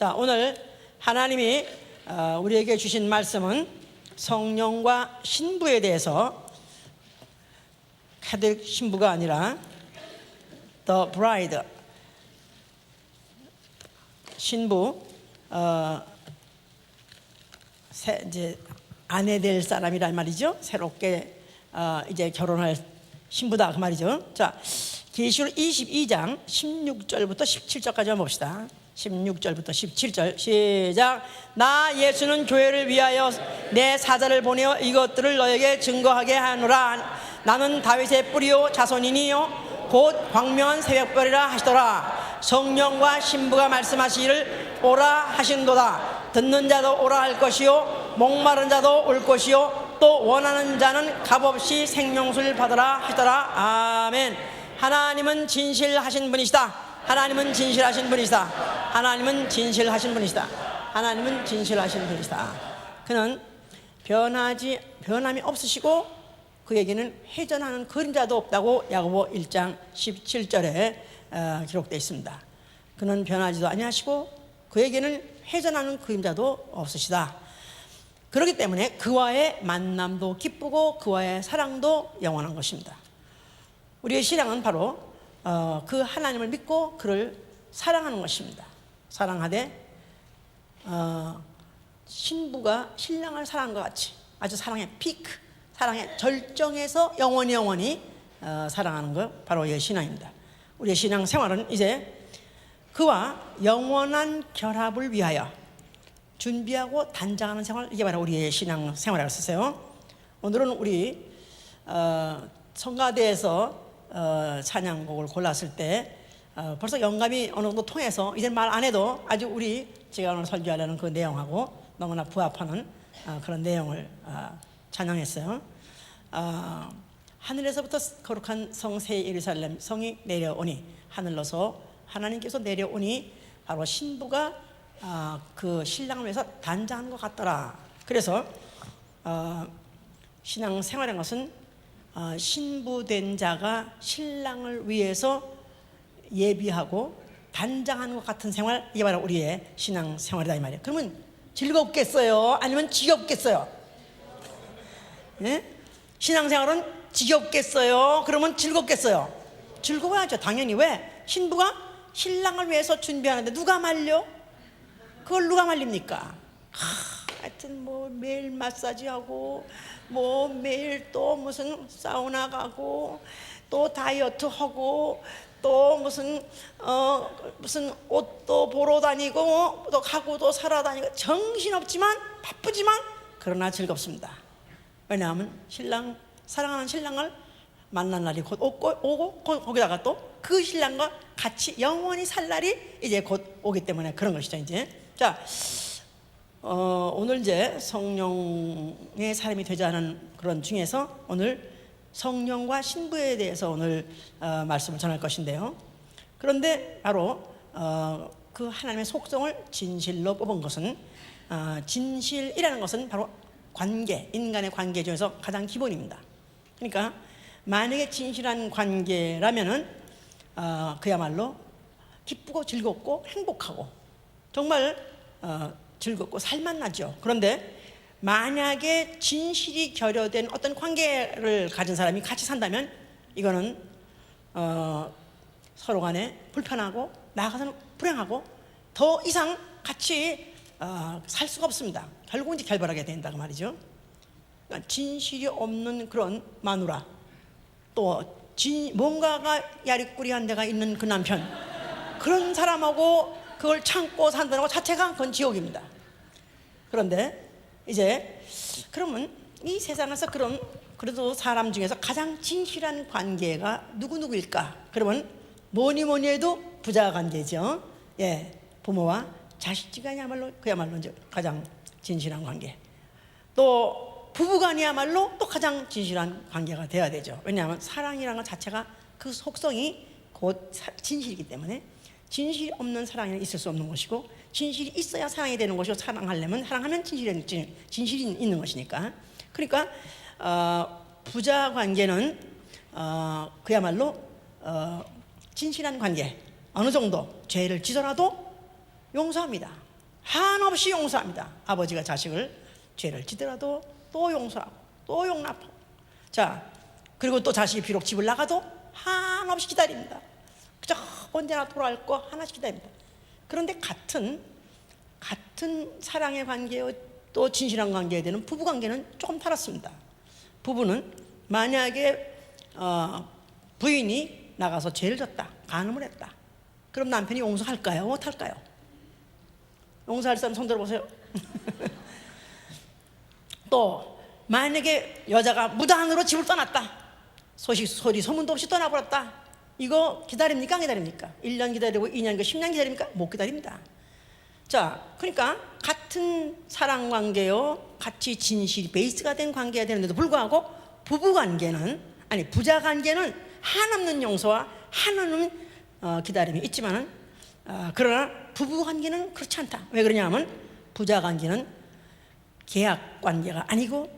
자, 오늘 하나님이 우리에게 주신 말씀은 성령과 신부에 대해서, 카톨릭 신부가 아니라 The Bride, 신부, 이제 아내 될 사람이란 말이죠. 새롭게 이제 결혼할 신부다 그 말이죠. 자, 계시록 22장 16절부터 17절까지 한번 봅시다. 16절부터 17절 시작. 나 예수는 교회를 위하여 내 사자를 보내어 이것들을 너에게 증거하게 하노라. 나는 다윗의 뿌리요 자손이니요 곧 광명한 새벽별이라 하시더라. 성령과 신부가 말씀하시기를 오라 하신도다. 듣는 자도 오라 할 것이요 목마른 자도 올 것이요 또 원하는 자는 값없이 생명수를 받으라 하시더라. 아멘. 하나님은 진실하신 분이시다. 하나님은 진실하신 분이시다. 하나님은 진실하신 분이시다. 하나님은 진실하신 분이시다. 그는 변함이 없으시고 그에게는 회전하는 그림자도 없다고 야고보 1장 17절에 기록되어 있습니다. 그는 변하지도 아니하시고 그에게는 회전하는 그림자도 없으시다. 그렇기 때문에 그와의 만남도 기쁘고 그와의 사랑도 영원한 것입니다. 우리의 신앙은 바로 그 하나님을 믿고 그를 사랑하는 것입니다. 사랑하되 신부가 신랑을 사랑한 것 같이 아주 사랑의 피크, 사랑의 절정에서 영원히 사랑하는 것, 바로 우리의 신앙입니다. 우리의 신앙 생활은 이제 그와 영원한 결합을 위하여 준비하고 단장하는 생활, 이게 바로 우리의 신앙 생활이라고 썼어요. 오늘은 우리 성가대에서 찬양곡을 골랐을 때 벌써 영감이 어느 정도 통해서 이제 말 안 해도 아주 제가 오늘 설교하려는 그 내용하고 너무나 부합하는 그런 내용을 찬양했어요. 하늘에서부터 거룩한 성새 예루살렘 성이 내려오니, 하늘로서 하나님께서 내려오니 바로 신부가 그 신랑을 위해서 단장하는 것 같더라. 그래서 신앙 생활인 것은 신부된 자가 신랑을 위해서 예비하고 단장하는 것 같은 생활, 이게 바로 우리의 신앙 생활이다 이 말이에요. 그러면 즐겁겠어요? 아니면 지겹겠어요? 예? 신앙 생활은 지겹겠어요? 그러면 즐겁겠어요? 즐거워야죠, 당연히. 왜? 신부가 신랑을 위해서 준비하는데 누가 말려? 그걸 누가 말립니까? 하여튼 뭐 매일 마사지하고 뭐 매일 또 무슨 사우나 가고 또 다이어트 하고 또 무슨 옷도 보러 다니고 또 가고 또 사러 다니고 정신없지만 바쁘지만 그러나 즐겁습니다. 왜냐하면 사랑하는 신랑을 만난 날이 곧 오고 거기다가 또 그 신랑과 같이 영원히 살 날이 이제 곧 오기 때문에 그런 것이죠. 이제 자, 오늘 이제 성령의 사람이 되자 하는 그런 중에서 오늘 성령과 신부에 대해서 오늘 말씀을 전할 것인데요. 그런데 바로 그 하나님의 속성을 진실로 뽑은 것은 진실이라는 것은 바로 관계, 인간의 관계 중에서 가장 기본입니다. 그러니까 만약에 진실한 관계라면은 그야말로 기쁘고 즐겁고 행복하고 정말 즐겁고 살만나죠. 그런데 만약에 진실이 결여된 어떤 관계를 가진 사람이 같이 산다면 이거는 서로 간에 불편하고 나아가서는 불행하고 더 이상 같이 살 수가 없습니다. 결국 이제 결별하게 된다고 말이죠. 그러니까 진실이 없는 그런 마누라, 또 뭔가가 야리꾸리한 데가 있는 그 남편, 그런 사람하고 그걸 참고 산다는 것 자체가 그건 지옥입니다. 그런데 이제 그러면 이 세상에서 그래도 사람 중에서 가장 진실한 관계가 누구일까? 그러면 뭐니 해도 부자 관계죠. 예, 부모와 자식지간이야말로 그야말로 이제 가장 진실한 관계. 또 부부간이야말로 또 가장 진실한 관계가 돼야 되죠. 왜냐하면 사랑이라는 것 자체가 그 속성이 곧 진실이기 때문에 진실이 없는 사랑이 있을 수 없는 것이고 진실이 있어야 사랑이 되는 것이고 사랑하면 진실이 있는 것이니까. 그러니까 부자 관계는 그야말로 진실한 관계, 어느 정도 죄를 지더라도 용서합니다. 한없이 용서합니다. 아버지가 자식을 죄를 지더라도 또 용서하고 또 용납하고, 자, 그리고 또 자식이 비록 집을 나가도 한없이 기다립니다. 그저 언제나 돌아올 거 하나씩 기다립니다. 그런데 같은 사랑의 관계요, 또 진실한 관계에 되는 부부 관계는 조금 다릅니다. 부부는 만약에 부인이 나가서 죄를 졌다, 간음을 했다, 그럼 남편이 용서할까요? 못할까요? 용서할 사람 손 들어보세요. 또 만약에 여자가 무단으로 집을 떠났다, 소리 소문도 없이 떠나버렸다, 이거 기다립니까? 안 기다립니까? 1년 기다리고 2년, 10년 기다립니까? 못 기다립니다. 자, 그러니까 같은 사랑 관계요, 같이 진실이 베이스가 된 관계가 되는데도 불구하고 부자 관계는 한없는 용서와 한없는 기다림이 있지만은, 그러나 부부 관계는 그렇지 않다. 왜 그러냐면 부자 관계는 계약 관계가 아니고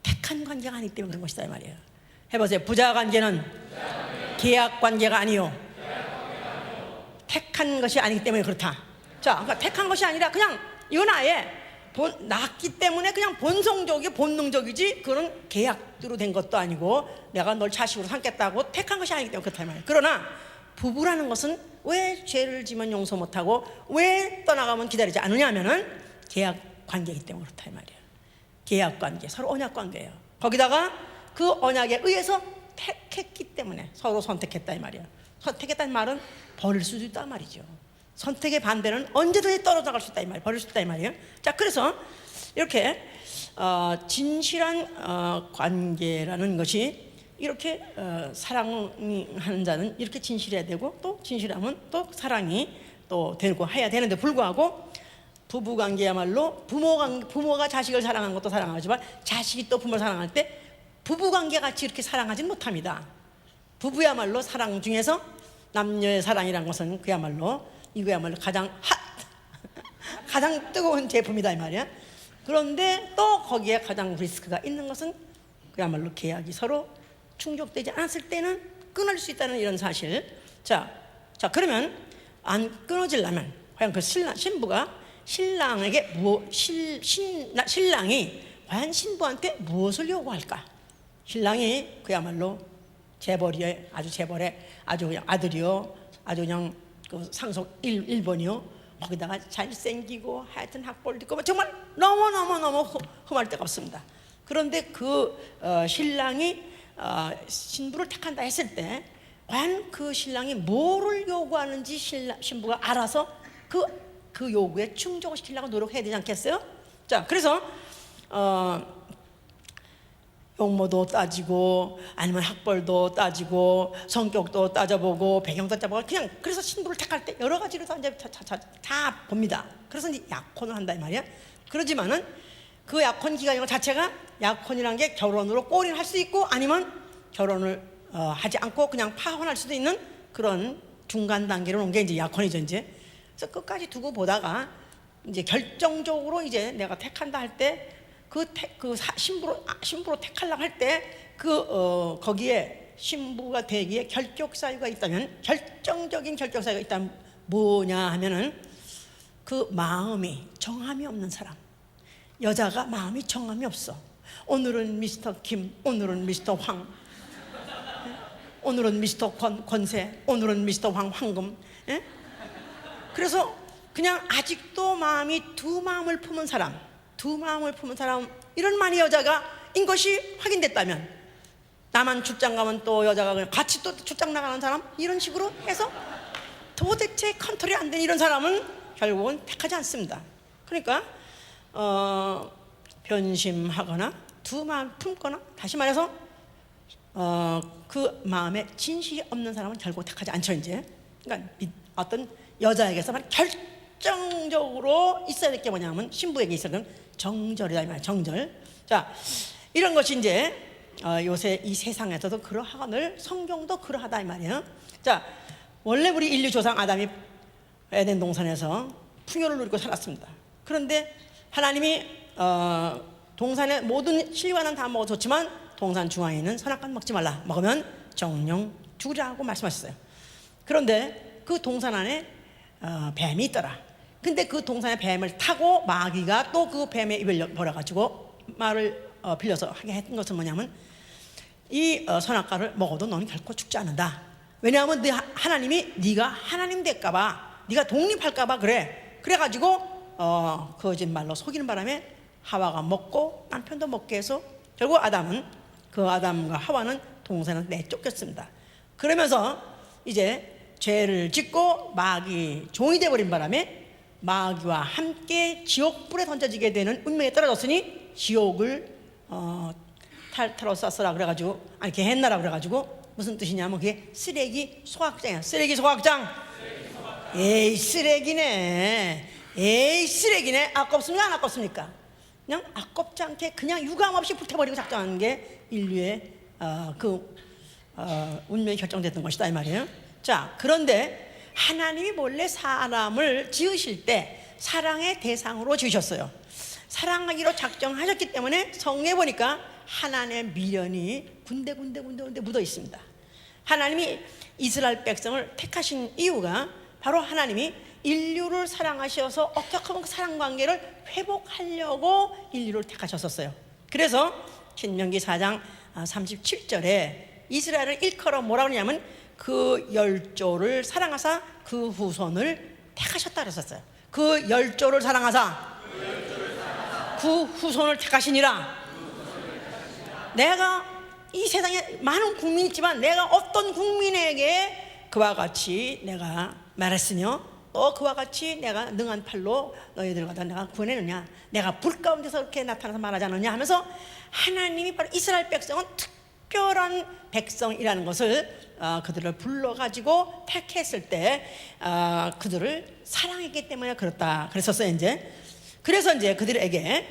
택한 관계가 아니기 때문에 그런 것이다 이 말이에요. 해보세요. 부자 관계는 계약 관계가 아니요, 택한 것이 아니기 때문에 그렇다. 자, 그러니까 택한 것이 아니라 그냥 이건 아예 낳았기 때문에 그냥 본능적이지, 그런 계약으로 된 것도 아니고 내가 널 자식으로 삼겠다고 택한 것이 아니기 때문에 그렇다 이 말이에요. 그러나 부부라는 것은 왜 죄를 지면 용서 못하고 왜 떠나가면 기다리지 않느냐 하면은 계약 관계이기 때문에 그렇다 이 말이에요. 계약 관계, 서로 언약 관계예요. 거기다가 그 언약에 의해서 택했기 때문에 서로 선택했다 이 말이에요. 선택했다는 말은 버릴 수도 있다 말이죠. 선택의 반대는 언제든지 떨어져 나갈 수 있다 이 말이에요. 버릴 수 있다 이 말이에요. 자, 그래서 이렇게 진실한 관계라는 것이 이렇게 사랑하는 자는 이렇게 진실해야 되고, 또 진실하면 또 사랑이 또 되고 해야 되는데 불구하고, 부부관계야말로 부모가 자식을 사랑하는 것도 사랑하지만 자식이 또 부모를 사랑할 때 부부관계 같이 이렇게 사랑하지는 못합니다. 부부야말로 사랑 중에서 남녀의 사랑이란 것은 이거야말로 가장 뜨거운 제품이다 이 말이야. 그런데 또 거기에 가장 리스크가 있는 것은 그야말로 계약이 서로 충족되지 않았을 때는 끊을 수 있다는 이런 사실. 자, 그러면 안 끊어지려면 과연 그 신부가 신랑에게 신랑이 과연 신부한테 무엇을 요구할까? 신랑이 그야말로 재벌의 아주 그냥 아들이요, 아주 그냥 그 상속 1번이요, 거기다가 잘생기고 하여튼 학벌도 있고 정말 너무 흠할 데가 없습니다. 그런데 그 신랑이 신부를 택한다 했을 때 과연 그 신랑이 뭐를 요구하는지 신부가 알아서 그 요구에 충족을 시키려고 노력해야 되지 않겠어요? 자, 그래서 용모도 따지고 아니면 학벌도 따지고 성격도 따져보고 배경도 따져보고, 그냥 그래서 신부를 택할 때 여러 가지로 다 봅니다. 그래서 이제 약혼을 한다 이 말이야. 그러지만은 그 약혼 기간 자체가, 약혼이라는 게 결혼으로 꼬리를 할 수 있고 아니면 결혼을 하지 않고 그냥 파혼할 수도 있는 그런 중간 단계로 온 게 이제 약혼이죠 이제. 그래서 끝까지 두고 보다가 이제 결정적으로 이제 내가 택한다 할 때 신부로 택하려고 할 때 거기에 신부가 되기에 결격사유가 있다면, 결정적인 결격사유가 있다면 뭐냐 하면은 그 마음이 정함이 없는 사람. 여자가 마음이 정함이 없어. 오늘은 미스터 김, 오늘은 미스터 황, 오늘은 미스터 권세, 오늘은 미스터 황금. 예? 그래서 그냥 아직도 마음이 두 마음을 품은 사람, 이런 많이 여자가 인 것이 확인됐다면, 나만 출장 가면 또 여자가 그냥 같이 또 출장 나가는 사람, 이런 식으로 해서 도대체 컨트롤이 안 되는 이런 사람은 결국은 택하지 않습니다. 그러니까 변심하거나 두 마음 품거나, 다시 말해서 그 마음에 진실이 없는 사람은 결국 택하지 않죠 이제. 그러니까 어떤 여자에게서만 결정적으로 있어야 될 게 뭐냐면 신부에게 있어야 되는 정절이다 이 말이야. 정절. 자, 이런 것이 이제 요새 이 세상에서도 그러하거늘 성경도 그러하다 이 말이에요. 자, 원래 우리 인류 조상 아담이 에덴 동산에서 풍요를 누리고 살았습니다. 그런데 하나님이 동산의 모든 실과는 다 먹어 줬지만 동산 중앙에 있는 선악과 먹지 말라, 먹으면 정령 죽으리라고 말씀하셨어요. 그런데 그 동산 안에 뱀이 있더라. 근데 그 동산의 뱀을 타고 마귀가 또 그 뱀의 입을 벌어가지고 말을 빌려서 하게 했던 것은 뭐냐면 이 선악과를 먹어도 너는 결코 죽지 않는다. 왜냐하면 하나님이 네가 하나님 될까봐, 네가 독립할까봐 그래가지고 거짓말로 속이는 바람에 하와가 먹고 남편도 먹게 해서 결국 아담과 하와는 동산을 내쫓겼습니다. 그러면서 이제 죄를 짓고 마귀 종이 되어버린 바람에 마귀와 함께 지옥불에 던져지게 되는 운명에 떨어졌으니 지옥을 탈탈로 쌌으라 그래가지고, 아니 게헨나라 그래가지고 무슨 뜻이냐면 그게 쓰레기 소각장이야. 쓰레기 소각장. 에이 쓰레기네. 아깝습니까 안 아깝습니까? 그냥 아깝지 않게 그냥 유감없이 불태버리고 작정하는 게 인류의 운명이 결정됐던 것이다 이 말이에요. 자, 그런데 하나님이 원래 사람을 지으실 때 사랑의 대상으로 지으셨어요. 사랑하기로 작정하셨기 때문에 성경에 보니까 하나님의 미련이 군데군데 묻어 있습니다. 하나님이 이스라엘 백성을 택하신 이유가 바로 하나님이 인류를 사랑하셔서 어떻게 하면 그 사랑관계를 회복하려고 인류를 택하셨었어요. 그래서 신명기 4장 37절에 이스라엘을 일컬어 뭐라고 하냐면 그 열조를 사랑하사 그 후손을 택하셨다 그랬었어요. 그 열조를 사랑하사 그 후손을 택하시니라. 내가 이 세상에 많은 국민이 있지만 내가 어떤 국민에게 그와 같이 내가 말했으며 또 그와 같이 내가 능한 팔로 너희들을 갖다 내가 구원해느냐, 내가 불 가운데서 그렇게 나타나서 말하지 않느냐 하면서 하나님이 바로 이스라엘 백성은 특별한 백성이라는 것을 그들을 불러가지고 택했을 때 그들을 사랑했기 때문에 그렇다 그랬었어요. 그래서 이제 그들에게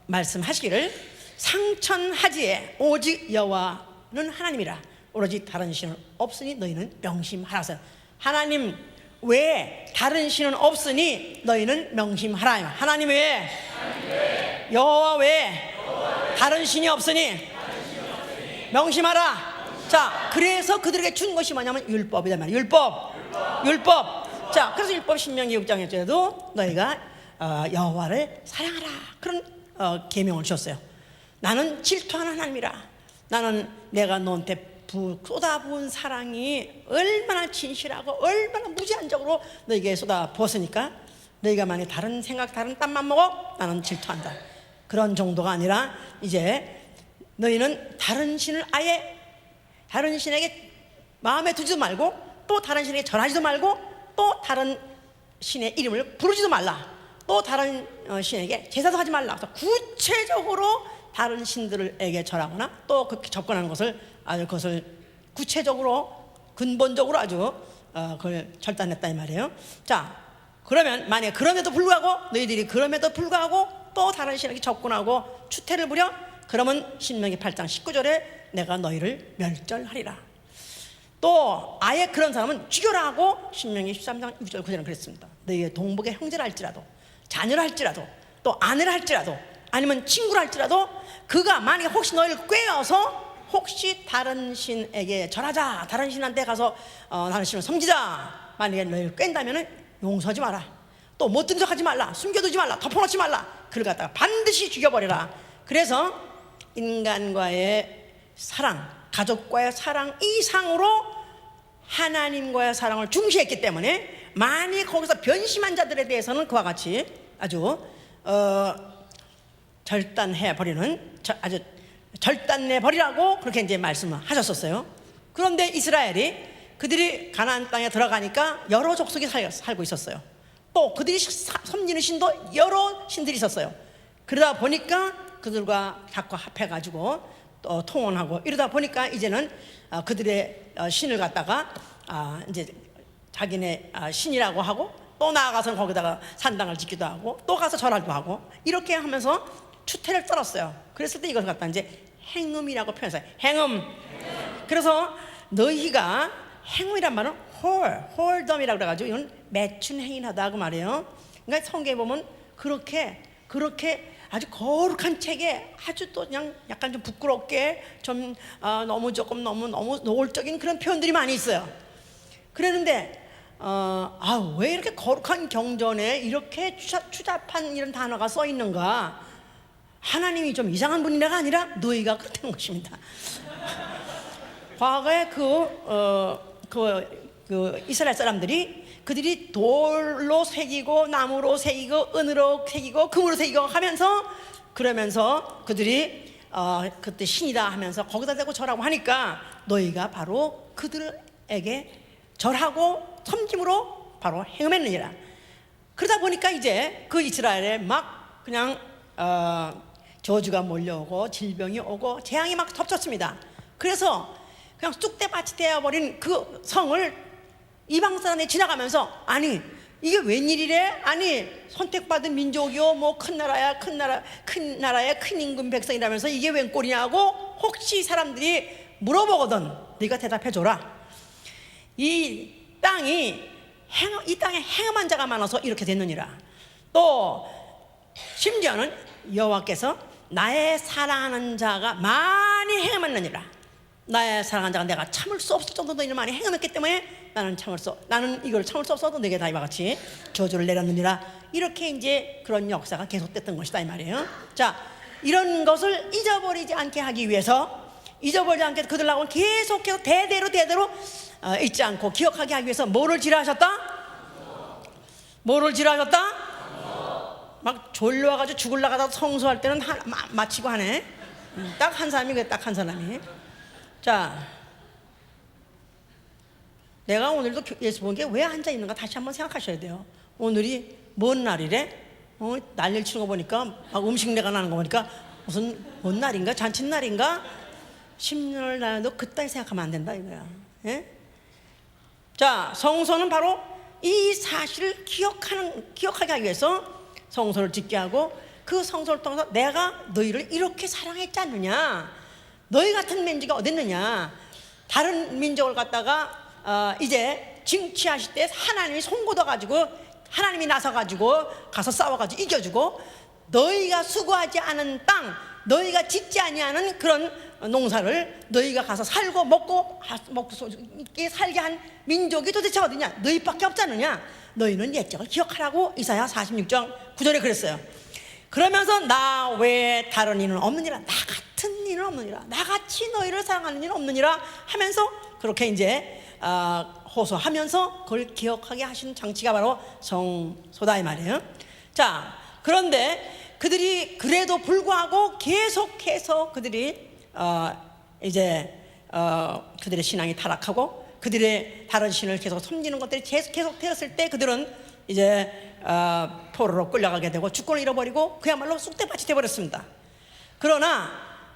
말씀하시기를 상천하지에 오직 여호와는 하나님이라 오로지 다른 신은 없으니 너희는 명심하라. 하나님 외에 다른 신은 없으니 너희는 명심하라. 하나님 외에 여호와 외에 다른 신이 없으니 명심하라. 자, 그래서 그들에게 준 것이 뭐냐면 율법이다 말이야. 율법. 자, 그래서 율법 신명기 6장에도 너희가 여호와를 사랑하라 그런 계명을 주셨어요. 나는 질투하는 하나님이라. 나는 내가 너한테 쏟아부은 사랑이 얼마나 진실하고 얼마나 무제한적으로 너에게 쏟아부었으니까 너희가 만약 다른 생각 다른 땀만 먹어 나는 질투한다. 그런 정도가 아니라 이제 너희는 다른 신을 아예 다른 신에게 마음에 두지도 말고 또 다른 신에게 절하지도 말고 또 다른 신의 이름을 부르지도 말라. 또 다른 신에게 제사도 하지 말라. 그래서 구체적으로 다른 신들에게 절하거나 또 그렇게 접근하는 것을 아주 그것을 구체적으로 근본적으로 아주 그걸 절단했다 이 말이에요. 자, 그러면 만약 그럼에도 불구하고 너희들이 그럼에도 불구하고 또 다른 신에게 접근하고 추태를 부려 그러면 신명기 8장 19절에 내가 너희를 멸절하리라. 또 아예 그런 사람은 죽여라 하고 신명기 13장 6절 9절은 그랬습니다. 너희의 동복의 형제라 할지라도 자녀라 할지라도 또 아내라 할지라도 아니면 친구라 할지라도 그가 만약에 혹시 너희를 꾀어서 혹시 다른 신에게 절하자, 다른 신한테 가서 다른 신을 섬기자 만약에 너희를 꾀다면 용서하지 마라. 또 못된 척 하지 말라. 숨겨두지 말라. 덮어놓지 말라. 그를 갖다가 반드시 죽여버려라. 그래서 인간과의 사랑, 가족과의 사랑 이상으로 하나님과의 사랑을 중시했기 때문에 만약 거기서 변심한 자들에 대해서는 그와 같이 아주 절단해버리는 아주 절단내버리라고 그렇게 이제 말씀을 하셨었어요. 그런데 이스라엘이 그들이 가나안 땅에 들어가니까 여러 족속이 살고 있었어요. 또 그들이 섬기는 신도 여러 신들이 있었어요. 그러다 보니까 그들과 자꾸 합해가지고 또 통혼하고 이러다 보니까 이제는 그들의 신을 갖다가 이제 자기네 신이라고 하고 또 나아가서 거기다가 산당을 짓기도 하고 또 가서 절하기도 하고 이렇게 하면서 추태를 떨었어요. 그랬을 때 이것을 갖다 이제 행음이라고 표현했어요. 행음. 그래서 너희가 행음이란 말은 홀덤이라고 그래가지고 이건 매춘 행위하다 그 말이에요. 그러니까 성경에 보면 그렇게 아주 거룩한 책에 아주 또 그냥 약간 좀 부끄럽게 좀 너무 조금 너무 노골적인 그런 표현들이 많이 있어요. 그랬는데 왜 이렇게 거룩한 경전에 이렇게 추잡한 이런 단어가 써 있는가? 하나님이 좀 이상한 분이라가 아니라 너희가 그렇다는 것입니다. 과거에 그 이스라엘 사람들이 그들이 돌로 새기고 나무로 새기고 은으로 새기고 금으로 새기고 하면서 그러면서 그들이 그때 신이다 하면서 거기다 대고 절하고 하니까 너희가 바로 그들에게 절하고 섬김으로 바로 행음했느니라. 그러다 보니까 이제 그 이스라엘에 막 그냥 저주가 몰려오고 질병이 오고 재앙이 막 덮쳤습니다. 그래서 그냥 쑥대밭이 되어버린 그 성을 이방 사람이 지나가면서 아니 이게 웬일이래? 아니 선택받은 민족이요 뭐 큰 나라야 큰 나라의 큰 임금 백성이라면서 이게 웬 꼴이냐고 혹시 사람들이 물어보거든 네가 대답해줘라. 이 땅에 행음한 자가 많아서 이렇게 됐느니라. 또 심지어는 여호와께서 나의 사랑하는 자가 많이 행음했느니라. 나의 사랑하는 자가 내가 참을 수 없을 정도로 이를 많이 행음했기 때문에 나는 이걸 참을 수 없어도 내게 다 이와 같이 저주를 내렸느니라. 이렇게 이제 그런 역사가 계속됐던 것이다 이 말이에요. 자, 이런 것을 잊어버리지 않게 하기 위해서 잊어버리지 않게 그들하고 계속해서 대대로 잊지 않고 기억하게 하기 위해서 뭐를 지랄하셨다? 막 졸려가지고 죽으려고 성수할 때는 마치고 하네. 딱 한 사람이 그래, 딱 한 사람이. 자, 내가 오늘도 예수 본 게 왜 앉아 있는가 다시 한번 생각하셔야 돼요. 오늘이 뭔 날이래? 난리를 치는 거 보니까 막 음식 내가 나는 거 보니까 무슨 뭔 날인가? 잔칫날인가? 10년 날도 그따위 생각하면 안 된다 이거야. 예? 자, 성소는 바로 이 사실을 기억하게 하기 위해서 성소를 짓게 하고 그 성소를 통해서 내가 너희를 이렇게 사랑했지 않느냐? 너희 같은 민족이 어딨느냐? 다른 민족을 갖다가 이제 징치하실 때 하나님이 손고둬가지고 하나님이 나서가지고 가서 싸워가지고 이겨주고 너희가 수고하지 않은 땅 너희가 짓지 아니하는 그런 농사를 너희가 가서 살고 먹고 살게 한 민족이 도대체 어디냐? 너희밖에 없지 않느냐? 너희는 옛적을 기억하라고 이사야 46장 9절에 그랬어요. 그러면서 나 외에 다른 이는 없느니라. 나 같은 이는 없느니라. 나같이 너희를 사랑하는 이는 없느니라 하면서 그렇게 이제 호소하면서 그걸 기억하게 하시는 장치가 바로 성소다 이 말이에요. 자, 그런데 그들이 그래도 불구하고 계속해서 그들이 그들의 신앙이 타락하고 그들의 다른 신을 계속 섬기는 것들이 계속 되었을 때 그들은 이제 포로로 끌려가게 되고 주권을 잃어버리고 그야말로 쑥대밭이 되어버렸습니다. 그러나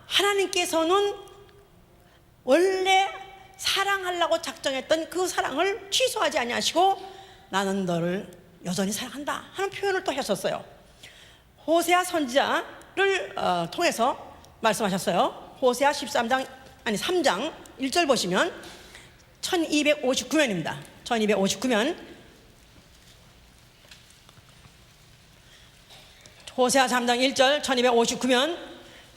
하나님께서는 원래 사랑하려고 작정했던 그 사랑을 취소하지 아니하시고 나는 너를 여전히 사랑한다 하는 표현을 또 하셨어요. 호세아 선지자를 통해서 말씀하셨어요. 호세아 3장 1절 보시면 1259면입니다. 1259면 호세아 3장 1절 1259면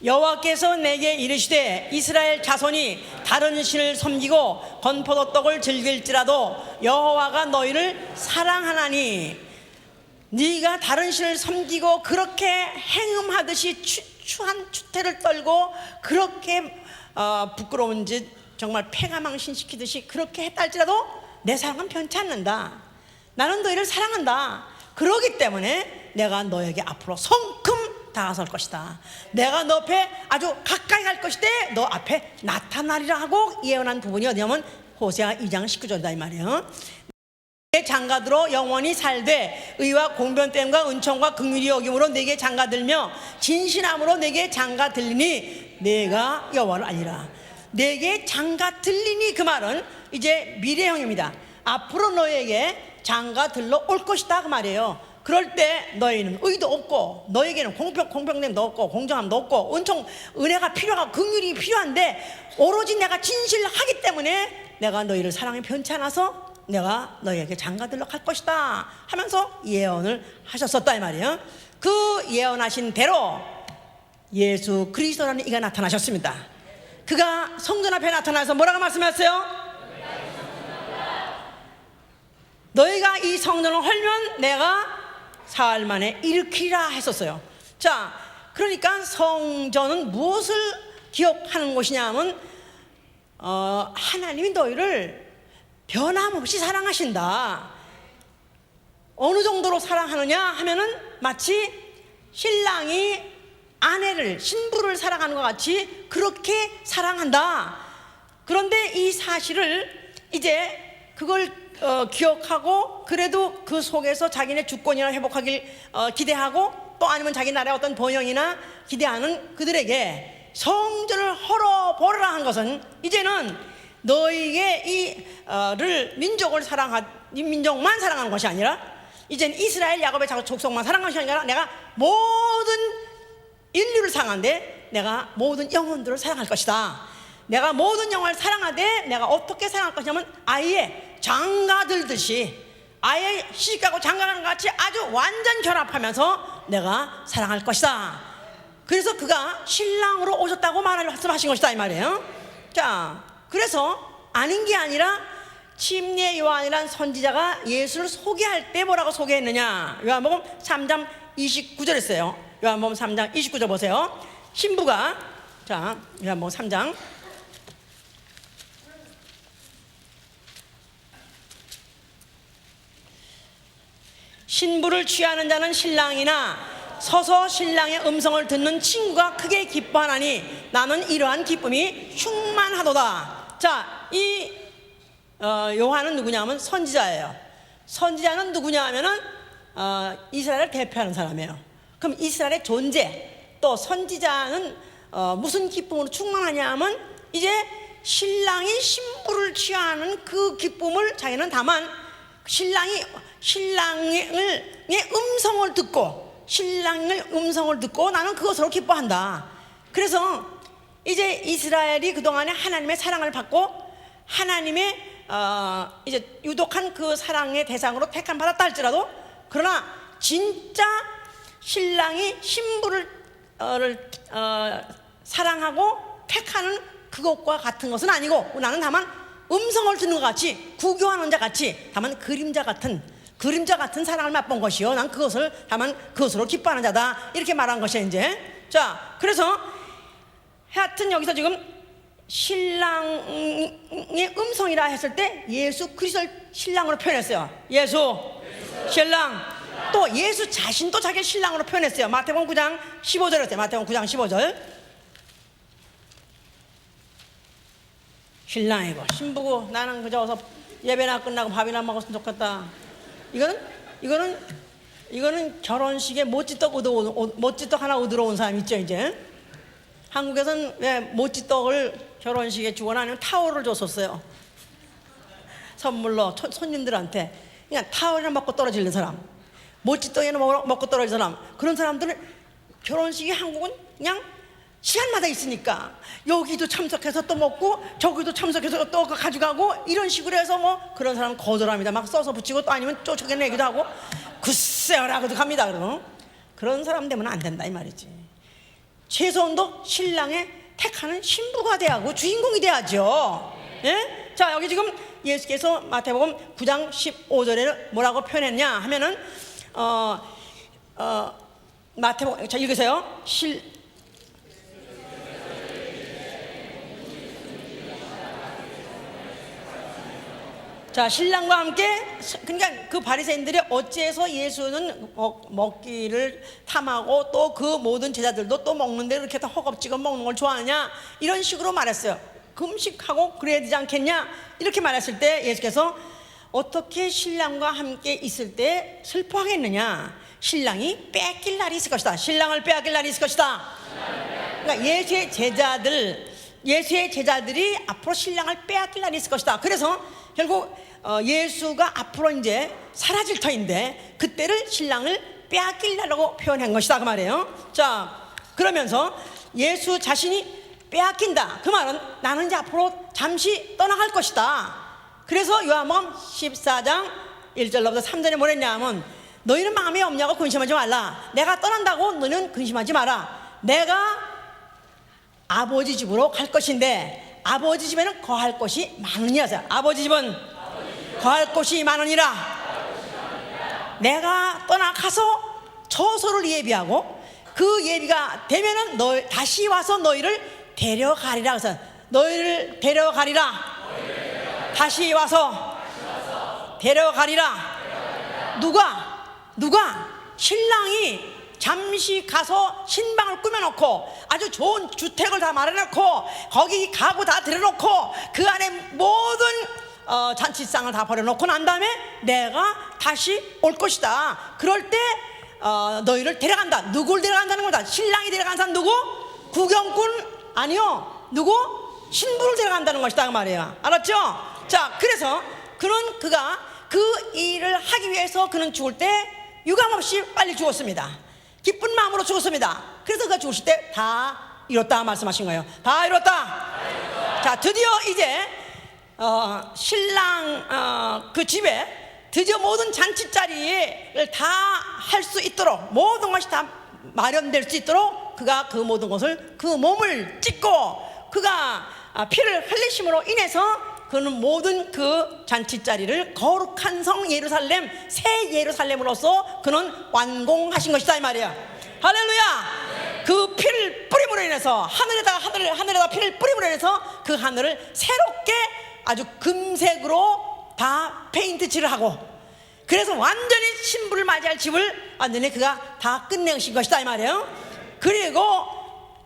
여호와께서 내게 이르시되 이스라엘 자손이 다른 신을 섬기고 건포도떡을 즐길지라도 여호와가 너희를 사랑하나니 네가 다른 신을 섬기고 그렇게 행음하듯이 추한 추태를 떨고 그렇게 부끄러운 짓 정말 폐가망신시키듯이 그렇게 했다 할지라도 내 사랑은 변치 않는다. 나는 너희를 사랑한다. 그러기 때문에 내가 너에게 앞으로 성큼 다가설 것이다. 내가 너 앞에 아주 가까이 갈 것이되 너 앞에 나타나리라 하고 예언한 부분이 어디냐면 호세아 2장 19절이다 이 말이에요. 내게 장가들어 영원히 살되 의와 공변됨과 은총과 긍휼이 여김으로 내게 장가들며 진실함으로 내게 장가들리니 내가 여호와를 알리라. 내게 장가들리니 그 말은 이제 미래형입니다. 앞으로 너에게 장가들러 올 것이다 그 말이에요. 그럴 때 너희는 의도 없고 너에게는 공평됨도 없고 공정함도 없고 은혜가 필요하고 긍휼이 필요한데 오로지 내가 진실하기 때문에 내가 너희를 사랑해 변치 않아서 내가 너희에게 장가들러 갈 것이다 하면서 예언을 하셨었다 이 말이에요. 그 예언하신 대로 예수 그리스도라는 이가 나타나셨습니다. 그가 성전 앞에 나타나서 뭐라고 말씀하셨어요? 성전을 헐면 내가 사흘 만에 일으키리라 했었어요. 자, 그러니까 성전은 무엇을 기억하는 것이냐 하면 하나님이 너희를 변함없이 사랑하신다. 어느 정도로 사랑하느냐 하면은 마치 신랑이 아내를, 신부를 사랑하는 것 같이 그렇게 사랑한다. 그런데 이 사실을 이제 그걸 기억하고 그래도 그 속에서 자기네 주권이나 회복하길 기대하고 또 아니면 자기 나라의 어떤 번영이나 기대하는 그들에게 성전을 헐어버리라 한 것은 이제는 너희에게 이 민족만 사랑하는 것이 아니라 이제는 이스라엘 야곱의 족속만 사랑하는 것이 아니라 내가 모든 인류를 사랑하는데 내가 모든 영혼들을 사랑할 것이다. 내가 모든 영혼을 사랑하되 내가 어떻게 사랑할 것이냐면 아예 장가들듯이 아예 시집가고 장가가는 것 같이 아주 완전 결합하면서 내가 사랑할 것이다. 그래서 그가 신랑으로 오셨다고 말씀하신 것이다 이 말이에요. 자, 그래서 아닌 게 아니라 침례 요한이란 선지자가 예수를 소개할 때 뭐라고 소개했느냐? 요한복음 3장 29절 했어요. 요한복음 3장 29절 보세요. 신부가, 자, 요한복음 3장 신부를 취하는 자는 신랑이나 서서 신랑의 음성을 듣는 친구가 크게 기뻐하나니 나는 이러한 기쁨이 충만하도다. 자, 이 요한은 누구냐면 선지자예요. 선지자는 누구냐 하면은 이스라엘을 대표하는 사람이에요. 그럼 이스라엘의 존재, 또 선지자는 무슨 기쁨으로 충만하냐 하면 이제 신랑이 신부를 취하는 그 기쁨을 자기는 다만 신랑의 음성을 듣고 나는 그것으로 기뻐한다. 그래서 이제 이스라엘이 그동안에 하나님의 사랑을 받고 하나님의 이제 유독한 그 사랑의 대상으로 택함 받았다 할지라도 그러나 진짜 신랑이 신부를 사랑하고 택하는 그것과 같은 것은 아니고 나는 다만 음성을 듣는 것 같이 구교하는 자 같이 다만 그림자 같은 사랑을 맛본 것이요 난 그것을 다만 그것으로 기뻐하는 자다 이렇게 말한 것이에요 이제. 자, 그래서 하여튼 여기서 지금 신랑의 음성이라 했을 때 예수 그리스도를 신랑으로 표현했어요. 예수 신랑. 또 예수 자신도 자기 신랑으로 표현했어요. 마태복음 9장 15절이었어요. 마태복음 9장 15절. 신랑이고 신부고 나는 그저 어서 예배나 끝나고 밥이나 먹었으면 좋겠다. 이거는 결혼식에 모찌떡 하나 얻으러 온 사람 있죠 이제. 한국에서는 왜 모찌떡을 결혼식에 주거나 아니면 타월을 줬었어요. 선물로 손님들한테. 그냥 타월이나 먹고 떨어지는 사람, 모찌떡이나 먹고 떨어지는 사람, 그런 사람들은 결혼식이 한국은 그냥 시간마다 있으니까 여기도 참석해서 또 먹고 저기도 참석해서 또 가져가고 이런 식으로 해서 뭐 그런 사람은 거절합니다. 막 써서 붙이고 또 아니면 쫓아내기도 하고 글쎄요라고도 합니다. 그런 사람 되면 안 된다 이 말이지. 최소한도 신랑의 택하는 신부가 돼야하고 주인공이 돼야죠. 예? 자, 여기 지금 예수께서 마태복음 9장 15절에 뭐라고 표현했냐 하면은 마태복음, 자 읽으세요. 자, 신랑과 함께. 그러니까 그 바리새인들이 어찌해서 예수는 먹기를 탐하고 또 그 모든 제자들도 또 먹는데 이렇게 다 허겁지겁 먹는 걸 좋아하느냐 이런 식으로 말했어요. 금식하고 그래야 되지 않겠냐 이렇게 말했을 때 예수께서 어떻게 신랑과 함께 있을 때 슬퍼하겠느냐. 신랑이 빼앗길 날이 있을 것이다. 신랑을 빼앗길 날이 있을 것이다. 그러니까 예수의 제자들이 앞으로 신랑을 빼앗길 날이 있을 것이다. 그래서 결국 예수가 앞으로 이제 사라질 터인데 그때를 신랑을 빼앗길 날이라고 표현한 것이다 그 말이에요. 자, 그러면서 예수 자신이 빼앗긴다 그 말은 나는 이제 앞으로 잠시 떠나갈 것이다. 그래서 요한복음 14장 1절로부터 3절에 뭐랬냐 하면 너희는 마음에 없냐고 근심하지 말라. 내가 떠난다고 너희는 근심하지 마라. 내가 아버지 집으로 갈 것인데 아버지 집에는 거할 곳이 많으니라. 아버지 집은 거할 곳이 많으니라. 내가 떠나가서 처소를 예비하고 그 예비가 되면은 다시 와서 너희를 데려가리라. 그래서 너희를 데려가리라. 다시 와서 데려가리라. 누가? 신랑이 잠시 가서 신방을 꾸며놓고 아주 좋은 주택을 다 마련해놓고 거기 가구 다 들여놓고 그 안에 모든 잔치상을 다 버려놓고 난 다음에 내가 다시 올 것이다. 그럴 때 너희를 데려간다. 누굴 데려간다는 거다? 신랑이 데려간 사람 누구? 구경꾼? 아니요. 누구? 신부를 데려간다는 것이다 그 말이에요. 알았죠? 자, 그래서 그가 그 일을 하기 위해서 그는 죽을 때 유감없이 빨리 죽었습니다. 기쁜 마음으로 죽었습니다. 그래서 그가 죽으실 때 다 이뤘다 말씀하신 거예요. 다 이뤘다. 자, 드디어 이제 신랑 그 집에 드디어 모든 잔치자리를 다 할 수 있도록 모든 것이 다 마련될 수 있도록 그가 그 모든 것을 그 몸을 찢고 그가 피를 흘리심으로 인해서 그는 모든 그 잔치자리를 거룩한 성 예루살렘 새 예루살렘으로서 그는 완공하신 것이다 이 말이야. 할렐루야. 그 피를 뿌림으로 인해서 하늘에다 피를 뿌림으로 인해서 그 하늘을 새롭게 아주 금색으로 다 페인트 칠을 하고 그래서 완전히 신부를 맞이할 집을 완전히 그가 다 끝내신 것이다 이 말이에요. 그리고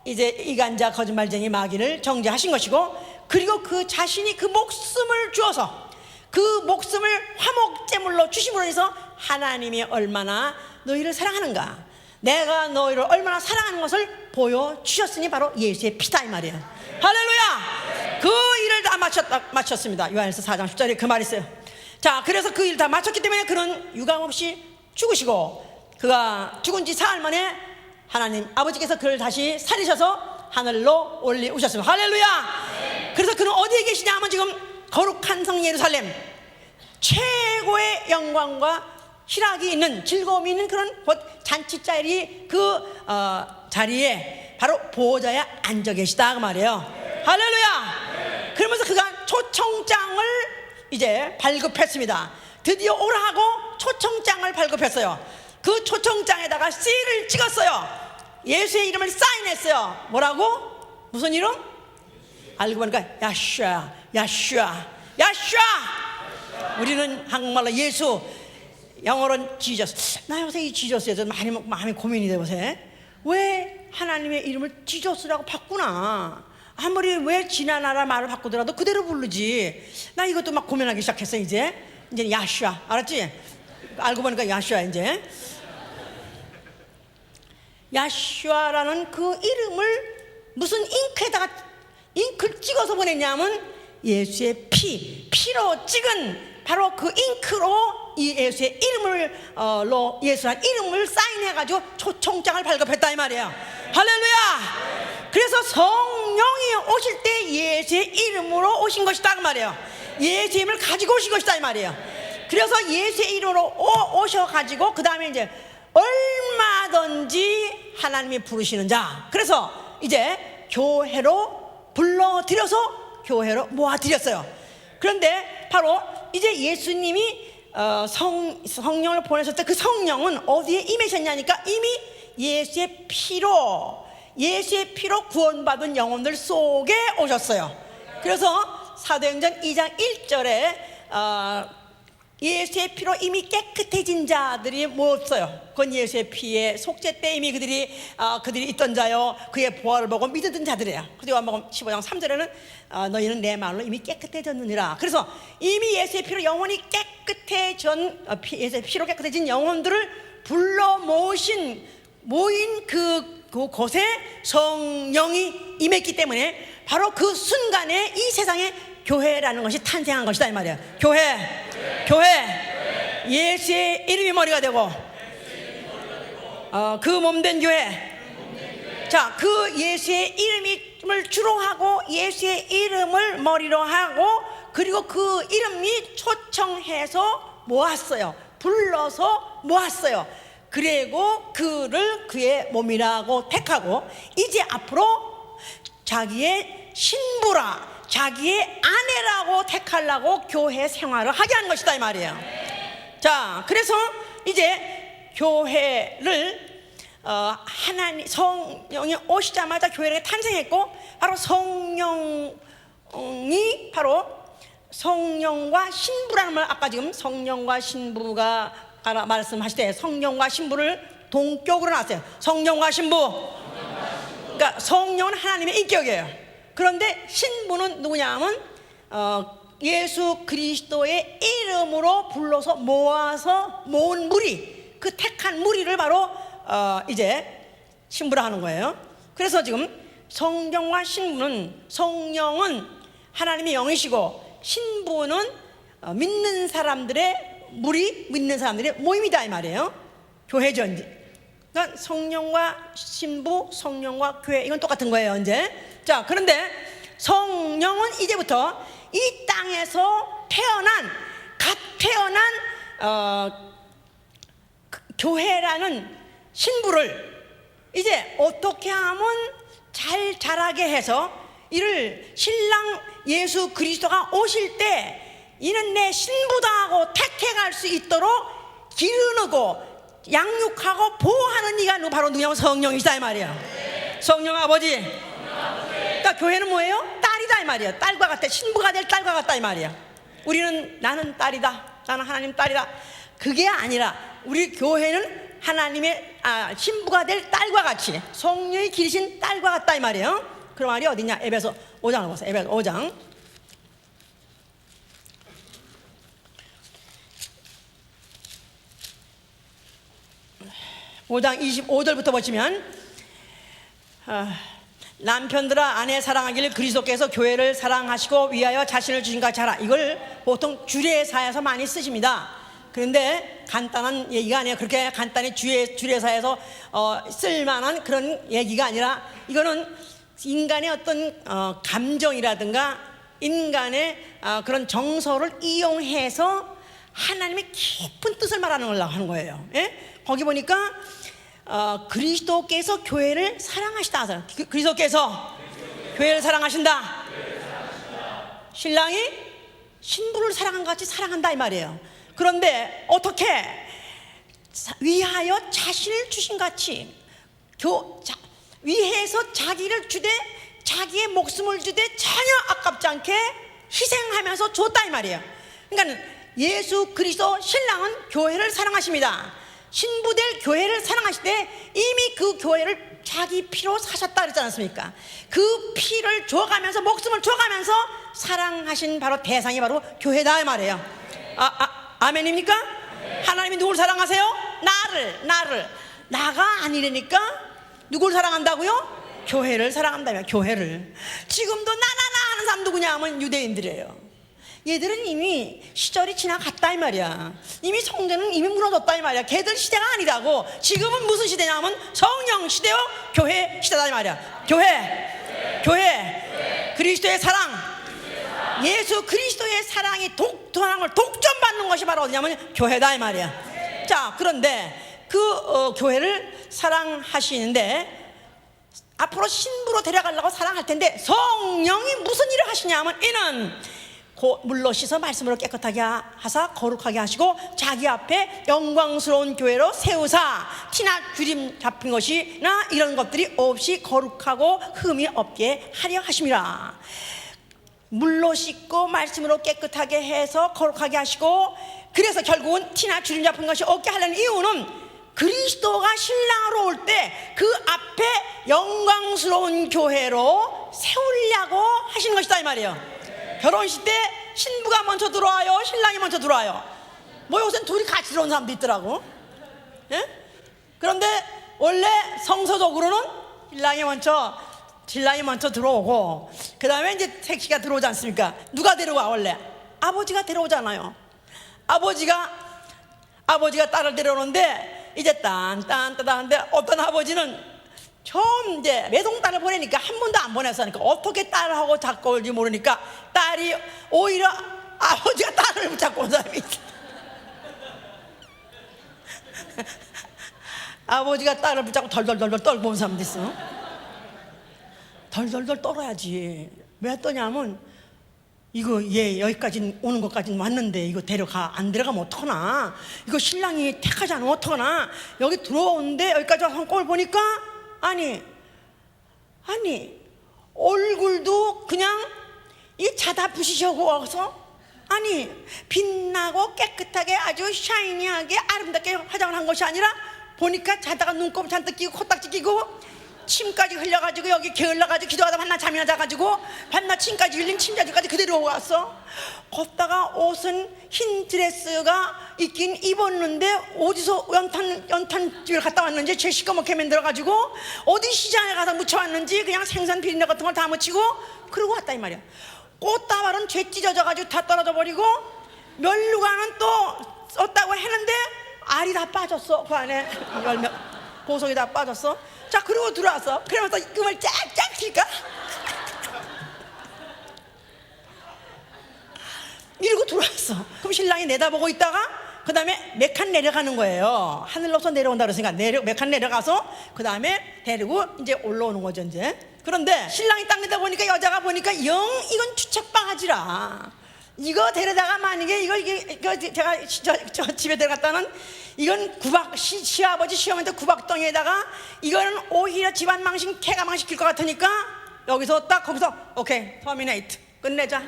이제 이간자 거짓말쟁이 마귀를 정죄하신 것이고 그리고 그 자신이 그 목숨을 주어서 그 목숨을 화목제물로 주심으로 해서 하나님이 얼마나 너희를 사랑하는가, 내가 너희를 얼마나 사랑하는 것을 보여주셨으니 바로 예수의 피다 이 말이에요. 할렐루야. 그 일을 다 마쳤습니다. 요한일서 4장 10절에 그 말이 있어요. 자, 그래서 그 일 다 마쳤기 때문에 그는 유감없이 죽으시고 그가 죽은 지 사흘 만에 하나님 아버지께서 그를 다시 살리셔서 하늘로 올리우셨습니다. 할렐루야. 그래서 그는 어디에 계시냐 하면 지금 거룩한 성 예루살렘 최고의 영광과 희락이 있는 즐거움이 있는 그런 잔치자리 그 자리에 바로 보호자에 앉아 계시다 그 말이에요. 할렐루야. 그러면서 그가 초청장을 이제 발급했습니다. 드디어 오라 하고 초청장을 발급했어요. 그 초청장에다가 씨를 찍었어요. 예수의 이름을 사인했어요. 뭐라고? 무슨 이름? 알고 보니까 야슈아. 우리는 한국말로 예수, 영어로는 지저스. 나 요새 이 지저스에 좀 마음이 고민이 돼 요새. 왜 하나님의 이름을 지저스라고 바꾸나? 아무리 왜 지나 나라 말을 바꾸더라도 그대로 부르지. 나 이것도 막 고민하기 시작했어 이제 야슈아. 알았지? 알고 보니까 야슈아. 이제 야슈아라는 그 이름을 무슨 잉크를 찍어서 보냈냐면 예수의 피로 찍은 바로 그 잉크로 이 예수의 이름을 예수란 이름을 사인해가지고 초청장을 발급했다 이 말이에요. 할렐루야. 그래서 성령이 오실 때 예수의 이름으로 오신 것이다 그 말이에요. 예수의 이름을 가지고 오신 것이다 이 말이에요. 그래서 예수의 이름으로 오셔가지고 그 다음에 이제 얼마든지 하나님이 부르시는 자, 그래서 이제 교회로 불러들여서 교회로 모아드렸어요. 그런데 바로 이제 예수님이 성령을 보내셨을 때 그 성령은 어디에 임하셨냐니까 이미 예수의 피로 구원받은 영혼들 속에 오셨어요. 그래서 사도행전 2장 1절에 예수의 피로 이미 깨끗해진 자들이 모였어요. 그건 예수의 피에 속죄 때 이미 그들이 있던 자요 그의 보혈을 보고 믿었던 자들이에요. 그래서 요한복음 15장 3절에는 너희는 내 말로 이미 깨끗해졌느니라. 그래서 이미 예수의 피로 영혼이 예수의 피로 깨끗해진 영혼들을 불러 모인 그곳에 성령이 임했기 때문에 바로 그 순간에 이 세상에 교회라는 것이 탄생한 것이다 이 말이에요. 교회. 예수의 이름이 머리가 되고 그 몸된 교회. 자, 그 예수의 이름을 주로 하고 예수의 이름을 머리로 하고 그리고 그 이름이 초청해서 모았어요. 불러서 모았어요. 그리고 그를 그의 몸이라고 택하고 이제 앞으로 자기의 신부라 자기의 아내라고 택하려고 교회 생활을 하게 하는 것이다 이 말이에요. 자, 그래서 이제 교회를 하나님 성령이 오시자마자 교회가 탄생했고, 바로 성령이 바로 성령과 신부라는 말, 아까 지금 성령과 신부가 말씀하실 때 성령과 신부를 동격으로 놨어요. 성령과 신부. 그러니까 성령은 하나님의 인격이에요. 그런데 신부는 누구냐 하면 예수 그리스도의 이름으로 불러서 모아서 모은 무리, 그 택한 무리를 바로 이제 신부라 하는 거예요. 그래서 지금 성령과 신부는, 성령은 하나님의 영이시고 신부는 믿는 사람들의 무리, 믿는 사람들의 모임이다 이 말이에요. 교회죠 이제. 그러니까 성령과 신부, 성령과 교회, 이건 똑같은 거예요 이제. 자, 그런데 성령은 이제부터 이 땅에서 갓 태어난 교회라는 신부를 이제 어떻게 하면 잘 자라게 해서 이를 신랑 예수 그리스도가 오실 때 이는 내 신부다 하고 택해갈 수 있도록 기르고 양육하고 보호하는 이가 바로 누구냐면 성령이시다 이 말이야. 성령 아버지. 그러니까 교회는 뭐예요? 딸이다 이 말이야. 딸과 같아. 신부가 될 딸과 같다 이 말이야. 우리는 나는 딸이다, 나는 하나님 딸이다, 그게 아니라 우리 교회는 하나님의 신부가 될 딸과 같이 성령이 기르신 딸과 같다 이 말이에요. 그 말이 어디냐? 에베소 5장을 보세요. 에베소 5장 5장 25절부터 보시면 남편들아 아내 사랑하기를 그리스도께서 교회를 사랑하시고 위하여 자신을 주신 같이 하라. 이걸 보통 주례사에서 많이 쓰십니다. 그런데 간단한 얘기가 아니에요. 그렇게 간단히 주례사에서 쓸만한 그런 얘기가 아니라, 이거는 인간의 어떤 감정이라든가 인간의 그런 정서를 이용해서 하나님의 깊은 뜻을 말하는 걸로 하는 거예요. 예? 거기 보니까 그리스도께서 교회를 사랑하시다 하잖아요. 그리스도께서 교회를 사랑하신다. 신랑이 신부를 사랑한 것 같이 사랑한다 이 말이에요. 그런데 어떻게 위하여 자신을 주신 같이 위해서 자기를 주되 자기의 목숨을 주되 전혀 아깝지 않게 희생하면서 줬다 이 말이에요. 그러니까 예수 그리스도 신랑은 교회를 사랑하십니다. 신부될 교회를 사랑하실 때 이미 그 교회를 자기 피로 사셨다 그랬지 않습니까? 그 피를 줘가면서, 목숨을 줘가면서 사랑하신 바로 대상이 바로 교회다 이 말이에요. 아멘입니까? 하나님이 누굴 사랑하세요? 나를. 나가 아니라니까 누굴 사랑한다고요? 교회를 사랑한다며. 교회를. 지금도 나나나 하는 사람 누구냐 하면 유대인들이에요. 얘들은 이미 시절이 지나갔다 이 말이야. 이미 성전은 이미 무너졌다 이 말이야. 걔들 시대가 아니라고. 지금은 무슨 시대냐 하면 성령 시대요 교회 시대다 이 말이야. 교회. 그리스도의 사랑. 예수 그리스도의 사랑이 독점받는 것이 바로 어디냐면 교회다 이 말이야. 자, 그런데 그 교회를 사랑하시는데 앞으로 신부로 데려가려고 사랑할 텐데 성령이 무슨 일을 하시냐 하면 이는 물로 씻어 말씀으로 깨끗하게 하사 거룩하게 하시고 자기 앞에 영광스러운 교회로 세우사 티나 주림 잡힌 것이나 이런 것들이 없이 거룩하고 흠이 없게 하려 하심이라. 물로 씻고 말씀으로 깨끗하게 해서 거룩하게 하시고, 그래서 결국은 티나 주림 잡힌 것이 없게 하려는 이유는 그리스도가 신랑으로 올 때 그 앞에 영광스러운 교회로 세우려고 하시는 것이다 이 말이에요. 결혼식 때 신부가 먼저 들어와요, 신랑이 먼저 들어와요? 뭐 요새는 둘이 같이 들어온 사람도 있더라고. 예? 그런데 원래 성서적으로는 신랑이 먼저 들어오고 그 다음에 이제 택시가 들어오지 않습니까? 누가 데려와? 원래 아버지가 데려오잖아요. 아버지가 딸을 데려오는데 이제 딴딴딴딴한데 어떤 아버지는 처음 이제 외동딸을 보내니까 한 번도 안 보냈으니까 어떻게 딸하고 잡고 올지 모르니까 딸이 오히려 아버지가 딸을 붙잡고 온 사람이 있어. 아버지가 딸을 붙잡고 덜덜덜덜 떨고 온 사람도 있어. 덜덜덜 떨어야지. 왜 떠냐면 이거 얘 여기까지 오는 것까지는 왔는데 이거 데려가 안 데려가면 어떡하나, 이거 신랑이 택하지 않으면 어떡하나, 여기 들어오는데 여기까지 와서 꼴 보니까 아니 얼굴도 그냥 이 자다 부시셔고 와서, 아니 빛나고 깨끗하게 아주 샤이니하게 아름답게 화장을 한 것이 아니라 보니까 자다가 눈곱 잔뜩 끼고 코딱지 끼고 침까지 흘려가지고 여기 게을러가지고 기도하다 밤낮 잠이나 자가지고 밤낮 침까지 흘린 침자주까지 그대로 왔어. 걷다가 옷은 흰 드레스가 있긴 입었는데 어디서 연탄집에 갔다 왔는지 제일 시꺼멓게 만들어가지고 어디 시장에 가서 묻혀왔는지 그냥 생선 비린내 같은 걸 다 묻히고 그러고 왔다 이 말이야. 꽃다발은 죄 찢어져가지고 다 떨어져 버리고 멸루가는 또 썼다고 했는데 알이 다 빠졌어. 그 안에 열매 보석이 다 빠졌어. 자, 그리고 들어왔어. 그러면서 음을 쫙쫙 칠까? 이러고 들어왔어. 그럼 신랑이 내다보고 있다가 그 다음에 몇 칸 내려가는 거예요. 하늘로서 내려온다 그랬으니까 몇 칸 내려가서 그 다음에 데리고 이제 올라오는 거죠 이제. 그런데 신랑이 딱 내다보니까 여자가 보니까 영 이건 주책바가지라. 이거 데려다가 만약에 이거 제가 저 집에 데려갔다는 이건 시아버지 시어머니한테 구박덩이에다가 이거는 오히려 집안 망신 개가 망시킬 것 같으니까 여기서 딱 거기서 오케이 터미네이트 끝내자.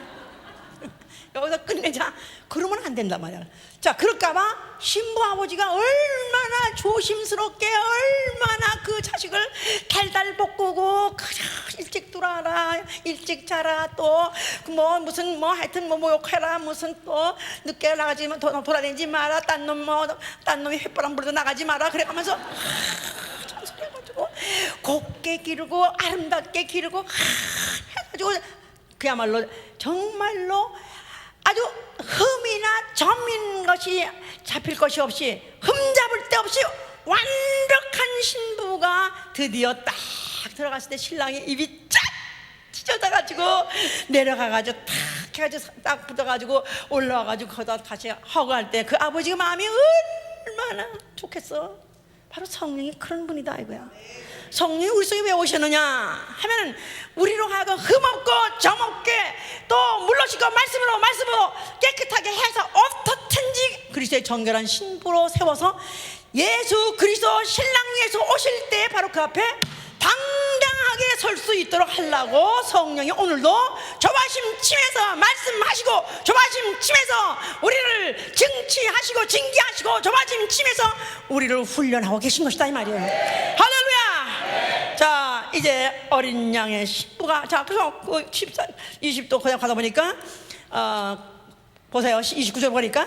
여기서 끝내자. 그러면 안 된단 말이야. 자, 그럴까봐 신부 아버지가 얼마나 조심스럽게 얼마나 그 자식을 달달 볶고 그냥 일찍 들어와라 일찍 자라 또 뭐 무슨 뭐 하여튼 뭐 모욕해라 무슨 또 늦게 나가지 돌아다니지 마라 딴 놈이 횃불 불어도 나가지 마라 그래가면서 잔소리해가지고 곱게 기르고 아름답게 기르고 해가지고 그야말로 정말로 아주 흠이나 점인 것이 잡힐 것이 없이 흠잡을 데 없이 완벽한 신부가 드디어 딱 들어갔을 때 신랑이 입이 쫙 찢어져가지고 내려가가지고 탁 해가지고 딱 붙어가지고 올라와가지고 거기다 다시 허그할 때 그 아버지가 마음이 얼마나 좋겠어. 바로 성령이 그런 분이다 이거야. 성령이 우리 속에 왜 오셨느냐 하면은 우리로 하여금 흠없고 점없게 또 물러시고 말씀으로 깨끗하게 해서 어떻든지 그리스도의 정결한 신부로 세워서 예수 그리스도 신랑 예수 오실 때 바로 그 앞에 당당하게 설 수 있도록 하려고 성령이 오늘도 조바심 침에서 말씀하시고 조바심 침에서 우리를 증치하시고 징계하시고 조바심 침에서 우리를 훈련하고 계신 것이다 이 말이에요. 할렐루야. 자, 이제 어린 양의 신부가 자 그래서 그 20도 그냥 가다 보니까 보세요. 29절 보니까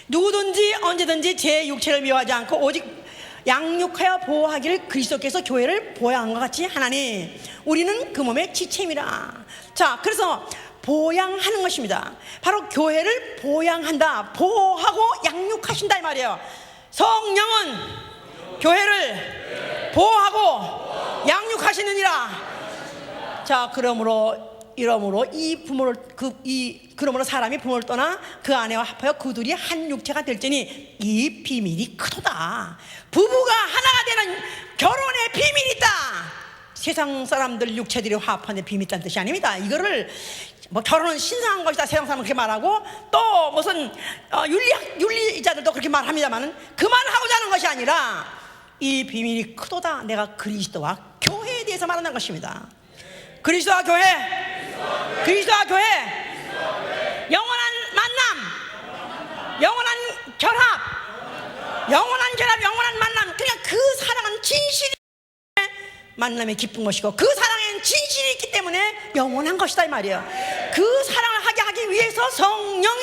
누구든지 언제든지 제 육체를 미워하지 않고 오직 양육하여 보호하기를 그리스도께서 교회를 보양한 것 같이 하나니 우리는 그 몸의 지체임이라. 자, 그래서 보양하는 것입니다. 바로 교회를 보양한다. 보호하고 양육하신다 이 말이에요. 성령은 교회를 보호하고 양육하시느니라. 자, 그러므로 그러므로 사람이 부모를 떠나 그 아내와 합하여 그둘이 한 육체가 될지니 이 비밀이 크도다. 부부가 하나가 되는 결혼의 비밀이 있다. 세상 사람들 육체들이 화합하는 비밀 있다는 뜻이 아닙니다. 이거를 뭐 결혼은 신성한 것이다 세상 사람은 그렇게 말하고 또 무슨 윤리자들도 그렇게 말합니다만은 그 말하고자 하는 것이 아니라 이 비밀이 크도다. 내가 그리스도와 교회에 대해서 말하는 것입니다. 그리스도와 교회, 영원한 만남, 영원한 결합, 영원한 만남. 그냥 그 사랑은 진실이 만남이 기쁜 것이고 그 사랑엔 진실이 있기 때문에 영원한 것이다 이 말이에요. 그 사랑을 하기 위해서 성령이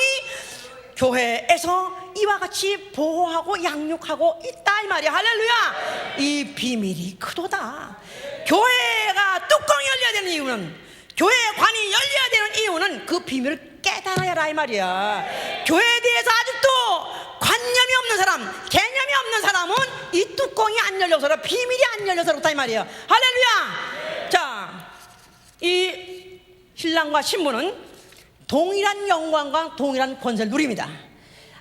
교회에서 이와 같이 보호하고 양육하고 있다 이 말이야. 할렐루야. 이 비밀이 크도다. 교회가 뚜껑이 열려야 되는 이유는, 교회 관이 열려야 되는 이유는 그 비밀을 깨달아야 라 이 말이야. 교회에 대해서 아직도 관념이 없는 사람, 개념이 없는 사람은 이 뚜껑이 안 열려서 비밀이 안 열려서 그렇다 이 말이에요. 할렐루야. 자, 이 신랑과 신부는 동일한 영광과 동일한 권세를 누립니다.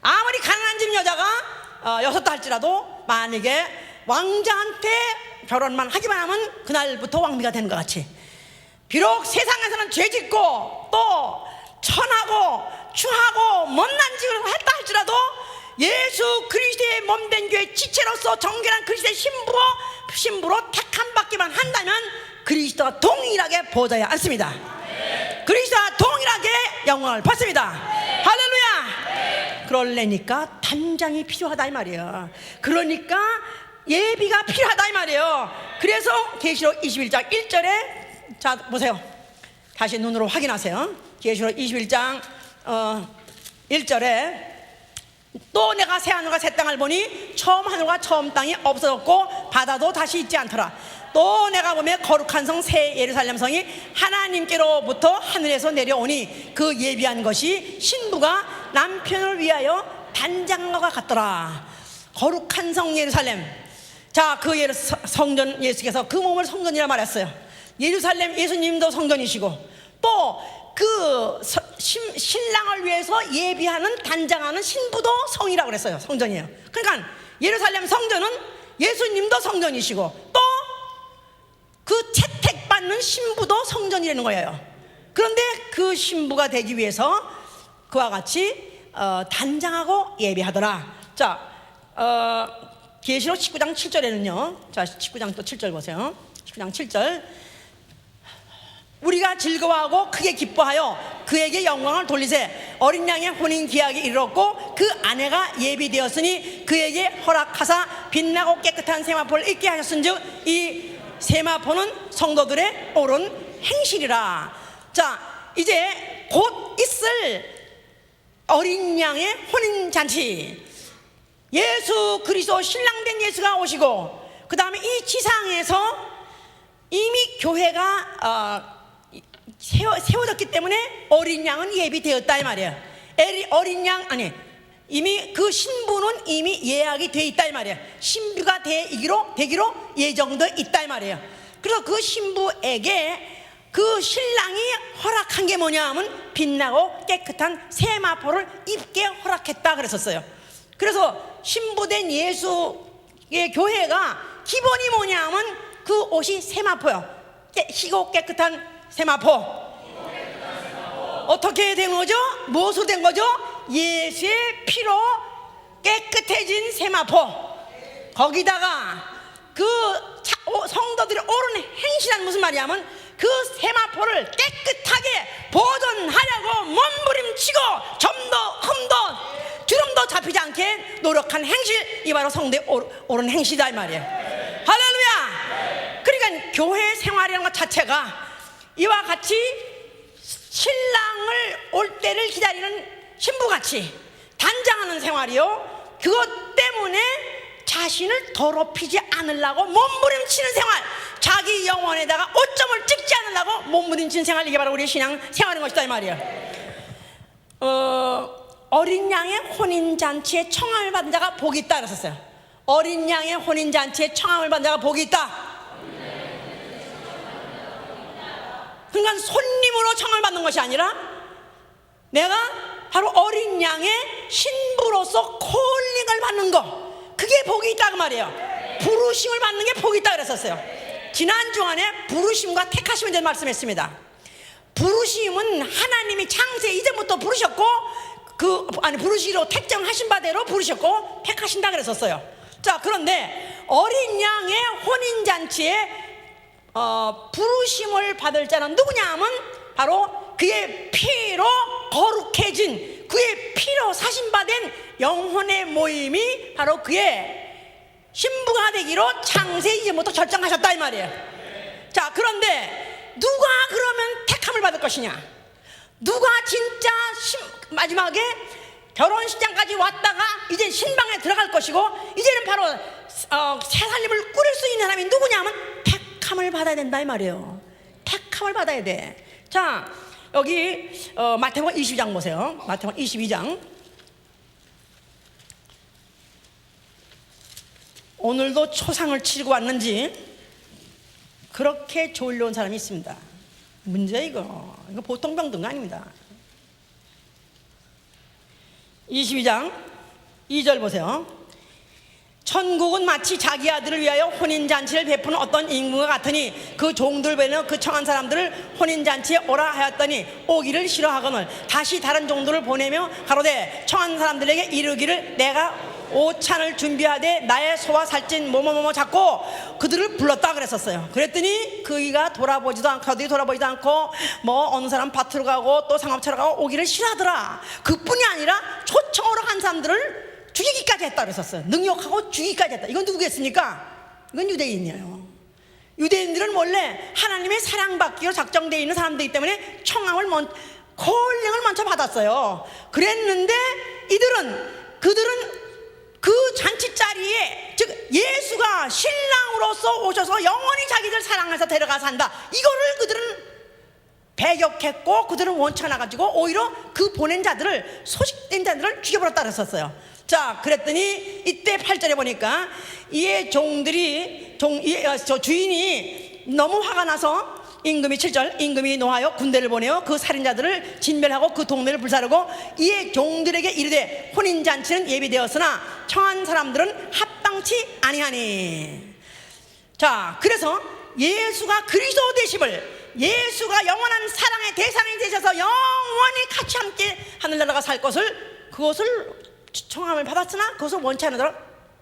아무리 가난한 집 여자가 6다 할지라도 만약에 왕자한테 결혼만 하기만 하면 그날부터 왕비가 되는 것 같이, 비록 세상에서는 죄짓고 또 천하고 추하고 못난 짓을 했다 할지라도 예수 그리스도의 몸된 교회 지체로서 정결한 그리스도의 신부로 택함 받기만 한다면 그리스도와 동일하게 보좌에 앉습니다. 그리스도와 동일하게 영광을 받습니다. 할렐루야. 그러려니까 단장이 필요하다 이 말이에요. 그러니까 예비가 필요하다 이 말이에요. 그래서 계시록 21장 1절에 자 보세요. 다시 눈으로 확인하세요. 계시록 21장 1절에 또 내가 새 하늘과 새 땅을 보니 처음 하늘과 처음 땅이 없어졌고 바다도 다시 있지 않더라. 또 내가 보며 거룩한 성 새 예루살렘 성이 하나님께로부터 하늘에서 내려오니 그 예비한 것이 신부가 남편을 위하여 단장한 것과 같더라. 거룩한 성 예루살렘. 자, 그 성전, 예수께서 그 몸을 성전이라 말했어요. 예루살렘 예수님도 성전이시고 또 그 신랑을 위해서 예비하는 단장하는 신부도 성이라고 그랬어요. 성전이에요. 그러니까 예루살렘 성전은 예수님도 성전이시고 또 그 채택받는 신부도 성전이라는 거예요. 그런데 그 신부가 되기 위해서 그와 같이 단장하고 예비하더라. 자, 계시록 19장 7절에는요. 자, 19장 또 7절 보세요. 19장 7절. 우리가 즐거워하고 크게 기뻐하여 그에게 영광을 돌리세. 어린 양의 혼인 기약이 이르렀고 그 아내가 예비되었으니 그에게 허락하사 빛나고 깨끗한 세마포를 입게 하셨은즉 이 세마포는 성도들의 옳은 행실이라. 자, 이제 곧 있을 어린 양의 혼인 잔치, 예수 그리스도 신랑된 예수가 오시고 그 다음에 이 지상에서 이미 교회가 세워졌기 때문에 어린 양은 예비되었다 이 말이에요. 어린 양 아니 이미 그 신부는 이미 예약이 돼 있다 이 말이에요. 신부가 되기로 예정돼 있다 이 말이에요. 그래서 그 신부에게 그 신랑이 허락한 게 뭐냐 하면 빛나고 깨끗한 세마포를 입게 허락했다 그랬었어요. 그래서 신부된 예수의 교회가 기본이 뭐냐 하면 그 옷이 세마포요. 희고 깨끗한 세마포. 어떻게 된 거죠? 무엇으로 된 거죠? 예수의 피로 깨끗해진 세마포. 거기다가 그 성도들의 옳은 행실은 무슨 말이냐면 그 세마포를 깨끗하게 보존하려고 몸부림치고 점도 흠도 주름도 잡히지 않게 노력한 행실, 이 바로 성도의 옳은 행실이다 이 말이에요. 할렐루야. 그러니까 교회 생활이라는 것 자체가 이와 같이 신랑을 올 때를 기다리는 신부같이 단장하는 생활이요, 그것 때문에 자신을 더럽히지 않으려고 몸부림치는 생활, 자기 영혼에다가 오점을 찍지 않으려고 몸부림치는 생활, 이게 바로 우리의 신앙 생활인 것이다 이 말이에요. 어린 양의 혼인잔치에 청함을 받은 자가 복이 있다 그랬었어요. 어린 양의 혼인잔치에 청함을 받은 자가 복이 있다. 그러니까 손님으로 청함을 받는 것이 아니라 내가 바로 어린 양의 신부로서 콜링을 받는 거, 그게 복이 있다 그 말이에요. 부르심을 받는 게 복이 있다 그랬었어요. 지난 주간에 부르심과 택하심에 대해 말씀했습니다. 부르심은 하나님이 창세 이전부터 부르셨고 부르시기로 택정하신 바대로 부르셨고 택하신다 그랬었어요. 자, 그런데 어린 양의 혼인잔치에 부르심을 받을 자는 누구냐 하면 바로 그의 피로 거룩해진, 그의 피로 사신받은 영혼의 모임이 바로 그의 신부가 되기로 창세 이전부터 결정하셨다 이 말이에요. 자, 그런데 누가 그러면 택함을 받을 것이냐, 누가 진짜 마지막에 결혼식장까지 왔다가 이제 신방에 들어갈 것이고 이제는 바로 새 살림을 꾸릴 수 있는 사람이 누구냐면 택함을 받아야 된다 이 말이에요. 택함을 받아야 돼. 자, 여기 마태복음 22장 보세요. 마태복음 22장. 오늘도 초상을 치르고 왔는지 그렇게 졸려온 사람이 있습니다. 문제 이거 보통 병든 거 아닙니다. 22장 2절 보세요. 천국은 마치 자기 아들을 위하여 혼인잔치를 베푸는 어떤 임금과 같으니 그 종들 외에는 그 청한 사람들을 혼인잔치에 오라 하였더니 오기를 싫어하거늘 다시 다른 종들을 보내며 가로되 청한 사람들에게 이르기를 내가 오찬을 준비하되 나의 소와 살찐 뭐뭐뭐뭐 잡고 그들을 불렀다 그랬었어요. 그랬더니 그이가 돌아보지도 않고 어디 돌아보지도 않고 뭐 어느 사람 밭으로 가고 또 상업차로 가고 오기를 싫어하더라. 그뿐이 아니라 초청으로 한 사람들을 죽이기까지 했다 그랬었어요. 능욕하고 죽이기까지 했다. 이건 누구겠습니까? 이건 유대인이에요. 유대인들은 원래 하나님의 사랑받기로 작정되어 있는 사람들이기 때문에 청함을 콜링을 먼저 받았어요. 그랬는데 그들은 그 잔치 자리에 즉 예수가 신랑으로서 오셔서 영원히 자기들 사랑해서 데려가서 한다, 이거를 그들은 배격했고 그들은 원치 않아가지고 오히려 그 보낸 자들을, 소식된 자들을 죽여버렸다 그랬었어요. 자, 그랬더니 이때 8절에 보니까 이의 종들이 저 주인이 너무 화가 나서 임금이 7절 임금이 노하여 군대를 보내어 그 살인자들을 진멸하고 그 동네를 불사르고 이의 종들에게 이르되 혼인잔치는 예비되었으나 청한 사람들은 합당치 아니하니. 자, 그래서 예수가 그리스도 되심을, 예수가 영원한 사랑의 대상이 되셔서 영원히 같이 함께 하늘나라가 살 것을, 그것을 청함을 받았으나 그것을 원치 않으더라.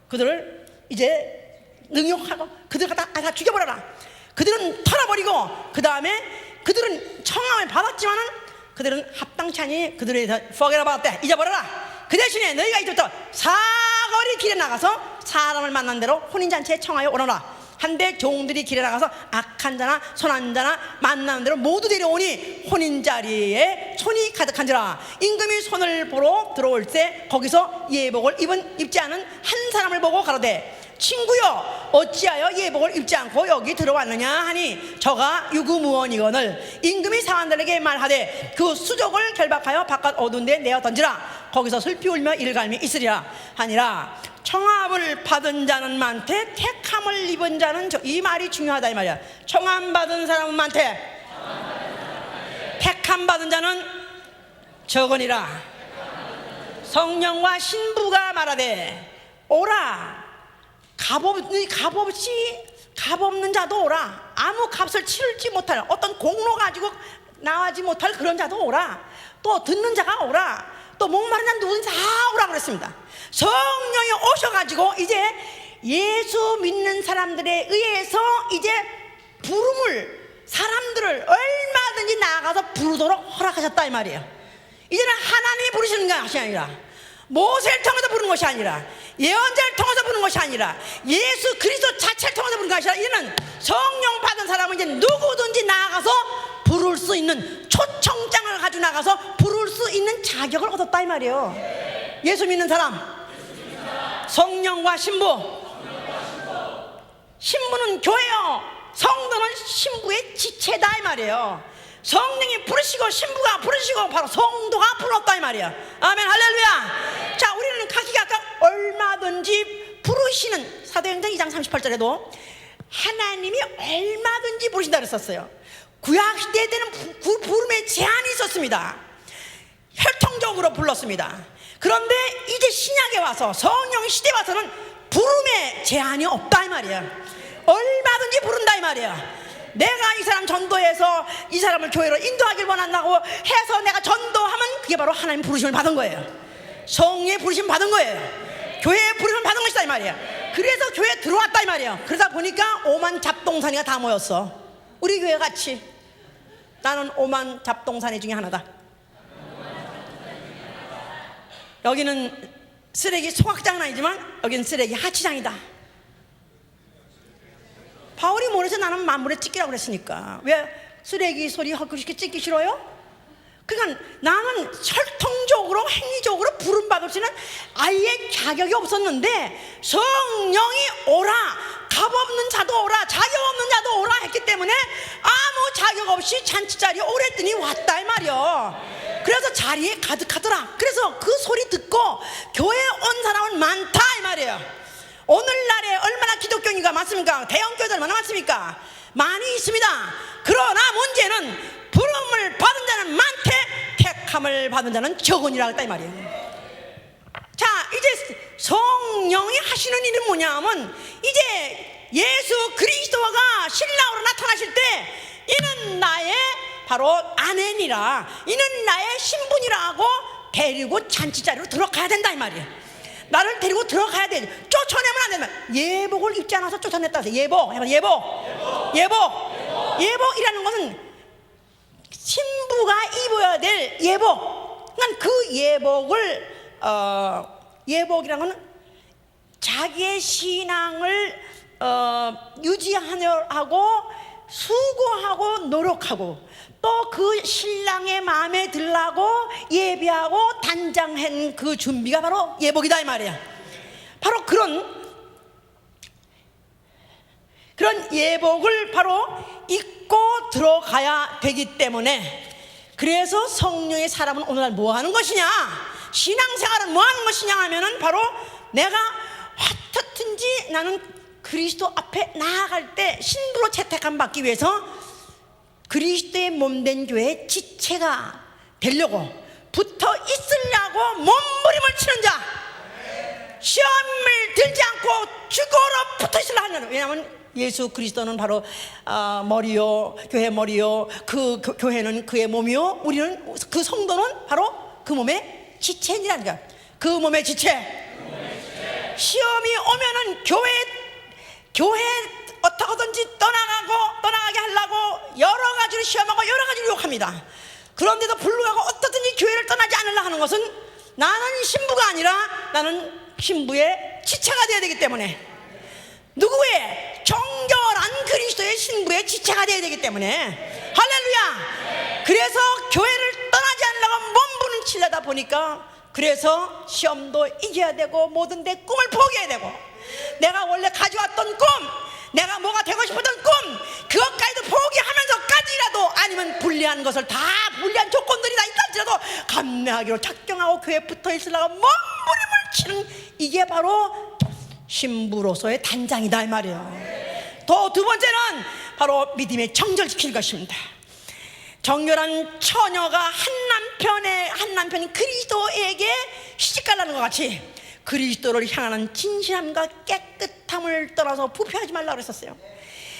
그들을 이제 능욕하고 그들 다 죽여버려라. 그들은 털어버리고 그 다음에 그들은 청함을 받았지만은 그들은 합당치 않니 그들에 대해서 forget about that, 잊어버려라. 그 대신에 너희가 이제부터 사거리 길에 나가서 사람을 만난 대로 혼인잔치에 청하여 오너라. 한데 종들이 길에 나가서 악한 자나 선한 자나 만나는 대로 모두 데려오니 혼인자리에 손이 가득한지라. 임금이 손을 보러 들어올 때 거기서 예복을 입지 않은 한 사람을 보고 가로되 친구여 어찌하여 예복을 입지 않고 여기 들어왔느냐 하니 저가 유구무원이거늘 임금이 사관들에게 말하되 그 수족을 결박하여 바깥 어두운 데 내어 던지라. 거기서 슬피 울며 이를 갈미 있으리라 하니라. 청함을 받은 자는 많되 택함을 입은 자는 이 말이 중요하다 이 말이야. 청함 받은 사람은 많되 택함 받은 자는 적으니라. 성령과 신부가 말하되 오라. 값 없는 자도 오라. 아무 값을 치르지 못할 어떤 공로 가지고 나가지 못할 그런 자도 오라. 또 듣는 자가 오라. 또 목마른 자 누구든지 다 오라 그랬습니다. 성령이 오셔가지고 이제 예수 믿는 사람들에 의해서 이제 부름을, 사람들을 얼마든지 나아가서 부르도록 허락하셨다 이 말이에요. 이제는 하나님이 부르시는 것이 아니라, 모세를 통해서 부르는 것이 아니라, 예언자를 통해서 부르는 것이 아니라, 예수 그리스도 자체를 통해서 부르는 것이 아니라, 이제는 성령 받은 사람은 이제 누구든지 나아가서 부를 수 있는 초청장을 가지고 나가서 부를 수 있는 자격을 얻었다 이 말이에요. 예수 믿는 사람, 성령과 신부. 신부는 교회요, 성도는 신부의 지체다 이 말이에요. 성령이 부르시고 신부가 부르시고 바로 성도가 불렀다 이 말이야. 아멘, 할렐루야. 자, 우리는 각각 얼마든지 부르시는, 사도행전 2장 38절에도 하나님이 얼마든지 부르신다 그랬었어요. 구약 시대 때는 부름에 제한이 있었습니다. 혈통적으로 불렀습니다. 그런데 이제 신약에 와서, 성령 시대에 와서는 부름에 제한이 없다 이 말이야. 얼마든지 부른다 이 말이야. 내가 이 사람 전도해서 이 사람을 교회로 인도하길 원한다고 해서 내가 전도하면 그게 바로 하나님 부르심을 받은 거예요. 성령의 부르심 받은 거예요. 교회의 부르심을 받은 것이다 이 말이야. 그래서 교회에 들어왔다 이 말이야. 그러다 보니까 오만 잡동사니가 다 모였어. 우리 교회 같이. 나는 오만 잡동사니 중에 하나다. 여기는 쓰레기 소각장은 아니지만 여기는 쓰레기 하치장이다. 바울이 뭐래서 나는 만물에 찢기라고 그랬으니까. 왜 쓰레기 소리 그렇게 찢기 싫어요? 그러니까 나는 혈통적으로 행위적으로 부름받을 수 있는 아예 자격이 없었는데 성령이 오라, 값 없는 자도 오라, 자격 없는 자도 오라 했기 때문에 아무 자격 없이 잔치 자리에 오랬더니 왔다 이 말이요. 그래서 자리에 가득하더라. 그래서 그 소리 듣고 교회에 온 사람은 많다 이 말이에요. 오늘날에 얼마나 기독교인가 많습니까? 대형교회들 얼마나 많습니까? 많이 있습니다. 그러나 문제는 부름을 받은 자는 많되 택함을 받은 자는 적으니라 했다 이 말이에요. 자, 이제 성령 성령이 하시는 일은 뭐냐 하면, 이제 예수 그리스도가 신랑으로 나타나실 때 이는 나의 바로 아내니라, 이는 나의 신분이라 하고 데리고 잔치자리로 들어가야 된다 이 말이에요. 나를 데리고 들어가야 돼. 쫓아내면 안 된다. 예복을 입지 않아서 쫓아냈다. 예복이라는 것은 신부가 입어야 될 예복. 그러니까 그 예복을 예복이라는 것은 자기의 신앙을 유지하려고 수고하고 노력하고, 또 그 신랑의 마음에 들라고 예비하고 단장한 그 준비가 바로 예복이다 이 말이야. 바로 그런 예복을 바로 입고 들어가야 되기 때문에, 그래서 성령의 사람은 오늘날 뭐 하는 것이냐, 신앙생활은 뭐 하는 것이냐 하면은 바로 내가 어떻든지 나는 그리스도 앞에 나아갈 때 신부로 채택함 받기 위해서 그리스도의 몸된 교회의 지체가 되려고, 붙어 있으려고 몸부림을 치는 자, 시험을 들지 않고 죽어라 붙어 있으려 하는. 왜냐하면 예수 그리스도는 바로 머리요, 교회 머리요, 그 교회는 그의 몸이요, 우리는 그 성도는 바로 그 몸의 지체니라니까. 그 몸의 지체. 시험이 오면은 교회 어떻게든지 떠나가게 하려고 여러 가지로 시험하고 여러 가지로 유혹합니다. 그런데도 불구하고 어떻든지 교회를 떠나지 않으려 하는 것은, 나는 신부가 아니라 나는 신부의 지체가 되어야 되기 때문에, 누구의? 정결한 그리스도의 신부의 지체가 되어야 되기 때문에, 할렐루야. 그래서 교회를 떠나지 않으려고 몸부림 치려다 보니까, 그래서 시험도 이겨야 되고 모든 데 꿈을 포기해야 되고, 내가 원래 가져왔던 꿈, 내가 뭐가 되고 싶었던 꿈, 그것까지도 포기하면서까지라도, 아니면 불리한 것을 다, 불리한 조건들이 다 있다지라도 감내하기로 작정하고 교회에 붙어 있으려고 몸부림을 치는, 이게 바로 신부로서의 단장이다 이 말이에요. 또 두 번째는 바로 믿음의 정절시킬 것입니다. 정결한 처녀가 한 남편인 그리스도에게 시집가려는 것 같이, 그리스도를 향하는 진실함과 깨끗함을 떠나서 부패하지 말라고 그랬었어요.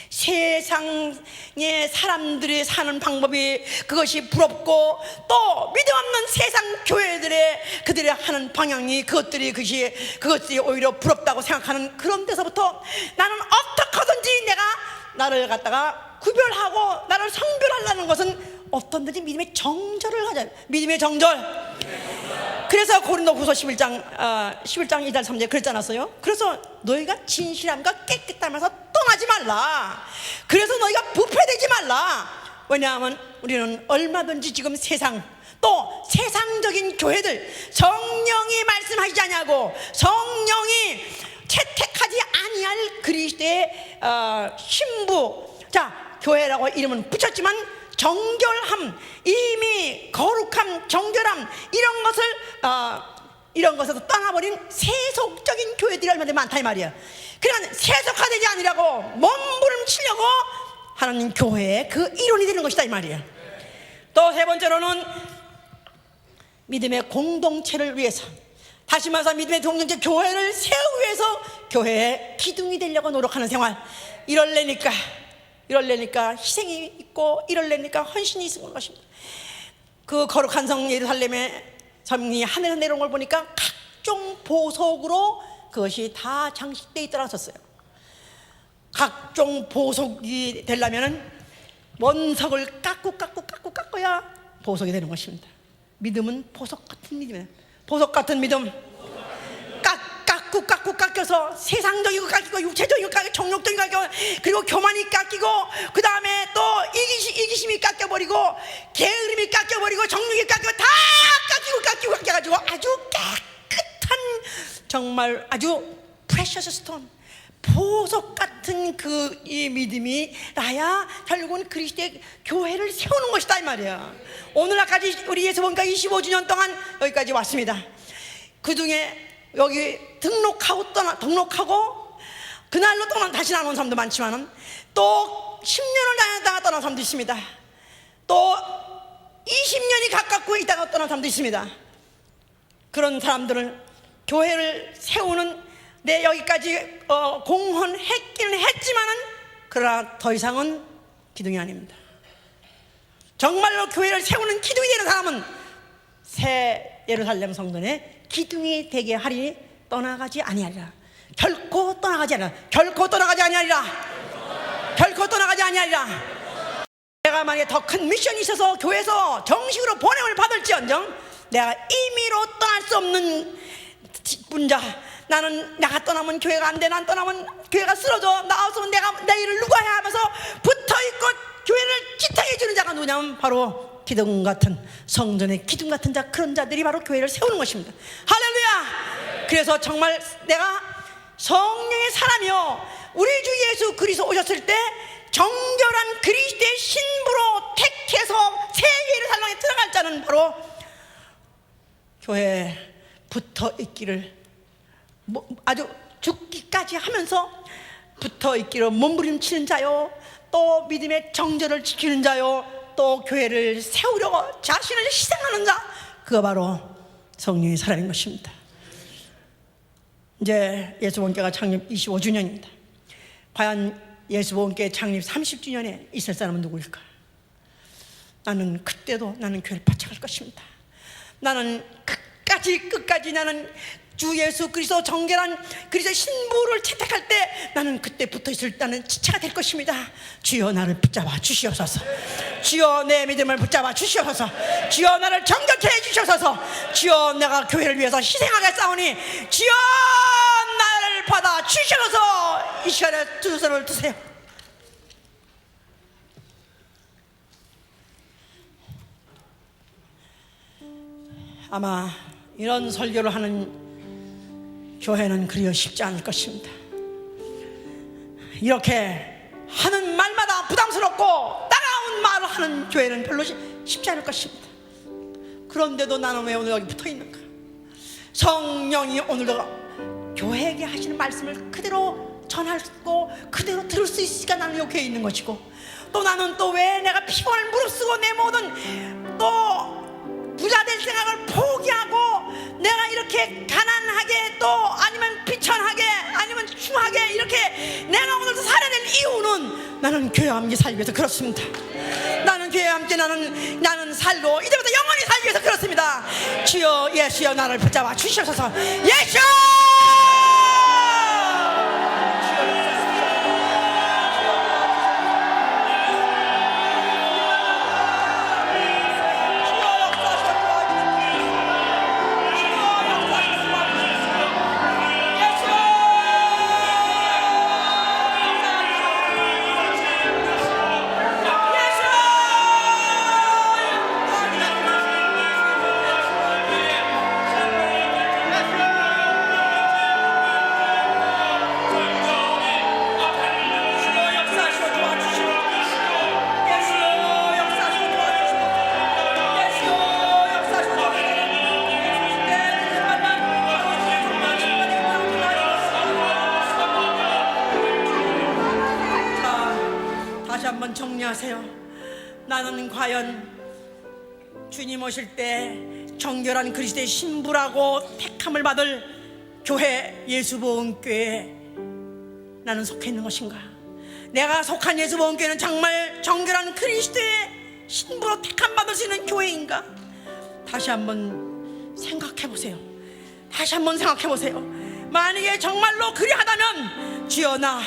세상의 사람들이 사는 방법이 그것이 부럽고, 또 믿음 없는 세상 교회들의 그들이 하는 방향이 그것들이 오히려 부럽다고 생각하는 그런 데서부터, 나는 어떻게든지 내가 나를 갖다가 구별하고 나를 성별하려는 것은 어떤든지 믿음의 정절을 가져. 믿음의 정절. 그래서 고린도후서 11장 2절 3절 그랬지 않았어요? 그래서 너희가 진실함과 깨끗함에서 떠나지 말라. 그래서 너희가 부패되지 말라. 왜냐하면 우리는 얼마든지 지금 세상, 또 세상적인 교회들, 성령이 말씀하시지 않냐고, 성령이 채택하지 아니할 그리스도의 신부, 자, 교회라고 이름은 붙였지만 정결함, 이미 거룩함, 정결함, 이런 것에서 떠나버린 세속적인 교회들이 얼마나 많다 이 말이야. 그러니까 세속화되지 않으려고 몸부림 치려고 하는 교회의 그 이론이 되는 것이다 이 말이야. 또 세 번째로는 믿음의 공동체를 위해서, 다시 말해서 믿음의 공동체, 교회를 세우기 위해서 교회의 기둥이 되려고 노력하는 생활. 이럴래니까 희생이 있고, 이럴래니까 헌신이 있는 것입니다. 그 거룩한 성 예루살렘의 성이 하늘에서 내려온 걸 보니까 각종 보석으로 그것이 다 장식되어 있더라 썼어요. 각종 보석이 되려면은 원석을 깎아야 보석이 되는 것입니다. 믿음은 보석 같은 믿음이에요. 보석 같은 믿음. 깎여서 세상적이고 깎이고, 육체적이고 깎이고, 정욕적이고 깎이고, 그리고 교만이 깎이고, 그 다음에 또 이기심이 깎여버리고, 게으름이 깎여버리고, 정욕이 깎이고, 다 깎여가지고 아주 깨끗한, 정말 아주 프레셔스 스톤, 보석 같은 이 믿음이 나야 결국은 그리스도의 교회를 세우는 것이다 이 말이야. 오늘날까지 우리 예수 보니까 25주년 동안 여기까지 왔습니다. 그 중에 여기 등록하고 그날로 다시 안 온 사람도 많지만은, 또 10년을 다녔다가 떠난 사람도 있습니다. 또 20년이 가깝고 있다가 떠난 사람도 있습니다. 그런 사람들을 교회를 세우는 내 여기까지 공헌했기는 했지만은 그러나 더 이상은 기둥이 아닙니다. 정말로 교회를 세우는 기둥이 되는 사람은 새 예루살렘 성전에 기둥이 되게 하리니 떠나가지 아니하리라. 결코 떠나가지 아니하리라. 결코 떠나가지 아니하리라. 결코 떠나가지 아니하리라. 내가 만약에 더 큰 미션이 있어서 교회에서 정식으로 보냄을 받을지언정 내가 임의로 떠날 수 없는 분자, 나는 내가 떠나면 교회가 안 돼, 난 떠나면 교회가 쓰러져, 나 없으면 내 일을 누가 해 하면서 붙어있고 교회를 지탱해 주는 자가 누구냐면 바로 기둥 같은, 성전의 기둥 같은 자, 그런 자들이 바로 교회를 세우는 것입니다. 할렐루야. 그래서 정말 내가 성령의 사람이요, 우리 주 예수 그리스도 오셨을 때 정결한 그리스도의 신부로 택해서 새 예루살렘에 들어갈 자는 바로 교회에 붙어 있기를, 아주 죽기까지 하면서 붙어 있기를 몸부림치는 자요, 또 믿음의 정절을 지키는 자요, 또 교회를 세우려고 자신을 희생하는 자, 그거 바로 성령의 사람인 것입니다. 이제 예수보험교회가 창립 25주년입니다. 과연 예수보험교회 창립 30주년에 있을 사람은 누구일까? 나는 그때도 나는 교회를 바쳐갈 것입니다. 나는 끝까지 나는 주 예수 그리스도 정결한 그리스도 신부를 채택할 때 나는 그때 붙어있을 나는 지체가 될 것입니다. 주여 나를 붙잡아 주시옵소서. 주여 내 믿음을 붙잡아 주시옵소서. 주여 나를 정결케 해주시옵소서. 주여 내가 교회를 위해서 희생하게 싸우니 주여 나를 받아 주시옵소서. 이 시간에 두 손을 드세요. 아마 이런 설교를 하는 교회는 그리 쉽지 않을 것입니다. 이렇게 하는 말마다 부담스럽고 따가운 말을 하는 교회는 별로 쉽지 않을 것입니다. 그런데도 나는 왜 오늘 여기 붙어 있는가? 성령이 오늘도 교회에게 하시는 말씀을 그대로 전하고 그대로 들을 수 있으니까 나는 여기에 있는 것이고, 또 나는 또 왜 내가 피곤을 무릅쓰고 내 모든 또 부자 될 생각을 포기하고 내가 이렇게 가난하게 또 아니면 비천하게 아니면 추하게 이렇게 내가 오늘도 살아야 될 이유는 나는 교회와 함께 살기 위해서 그렇습니다. 나는 교회와 함께 나는 살고 이제부터 영원히 살기 위해서 그렇습니다. 주여 예수여 나를 붙잡아 주시옵소서. 예수! 한번 정리하세요. 나는 과연 주님 오실 때 정결한 그리스도의 신부라고 택함을 받을 교회 예수보험교회에 나는 속해 있는 것인가? 내가 속한 예수보험교회는 정말 정결한 그리스도의 신부로 택함 받을 수 있는 교회인가? 다시 한번 생각해 보세요. 다시 한번 생각해 보세요. 만약에 정말로 그리하다면 주여 나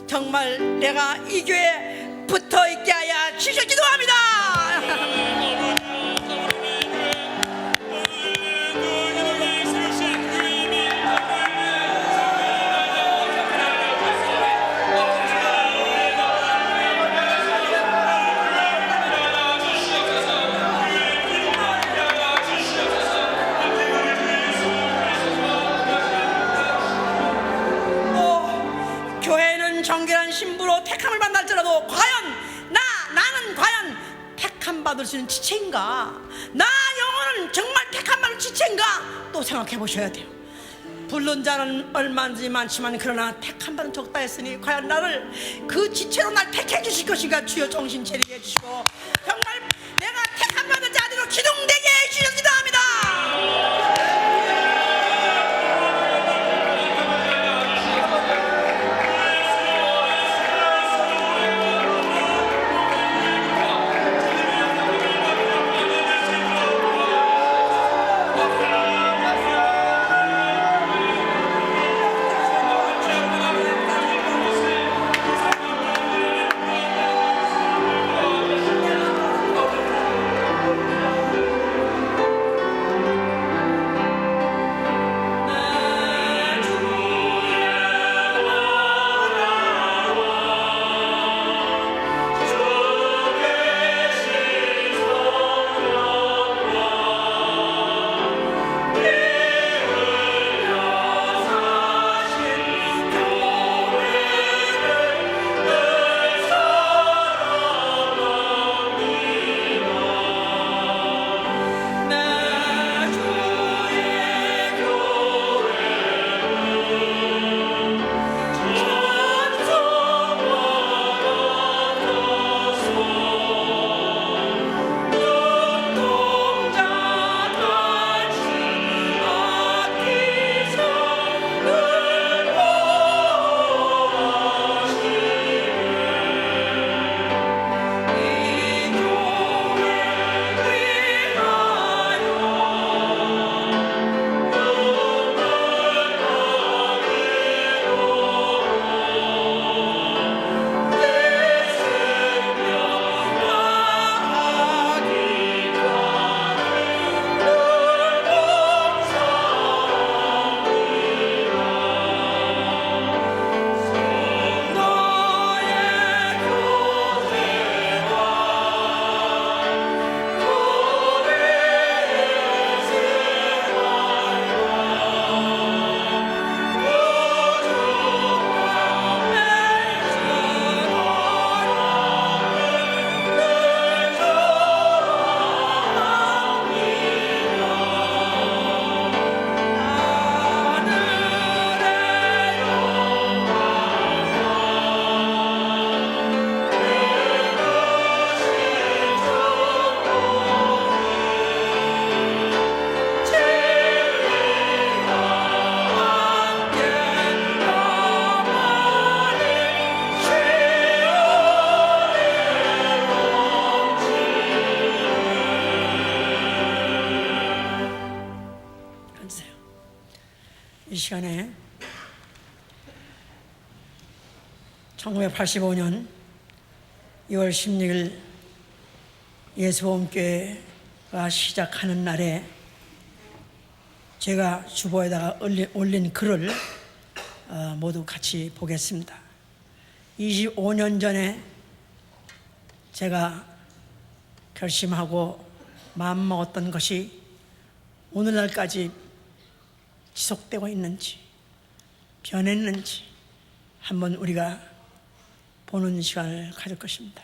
정말 내가 이 교회에 붙어있게 하여 주시옵소서. 기도합니다. 교회는 정결한 신부로 택함을 받는다 할지라도 과연 나는 과연 택함 받을 수 있는 지체인가? 나 영혼은 정말 택함 받을 지체인가? 또 생각해 보셔야 돼요. 부른 자는 얼마든지 많지만 그러나 택함 받은 적다 했으니 과연 나를 그 지체로 날 택해 주실 것인가? 주여 정신 차리게 해주시고 정말 내가 택함 받은 자들로 기둥되게 해주시옵소서. 기도합니다. 시간에 1985년 2월 16일 예수보험교회가 시작하는 날에 제가 주보에다가 올린 글을 모두 같이 보겠습니다. 25년 전에 제가 결심하고 마음먹었던 것이 오늘날까지 지속되고 있는지 변했는지 한번 우리가 보는 시간을 가질 것입니다.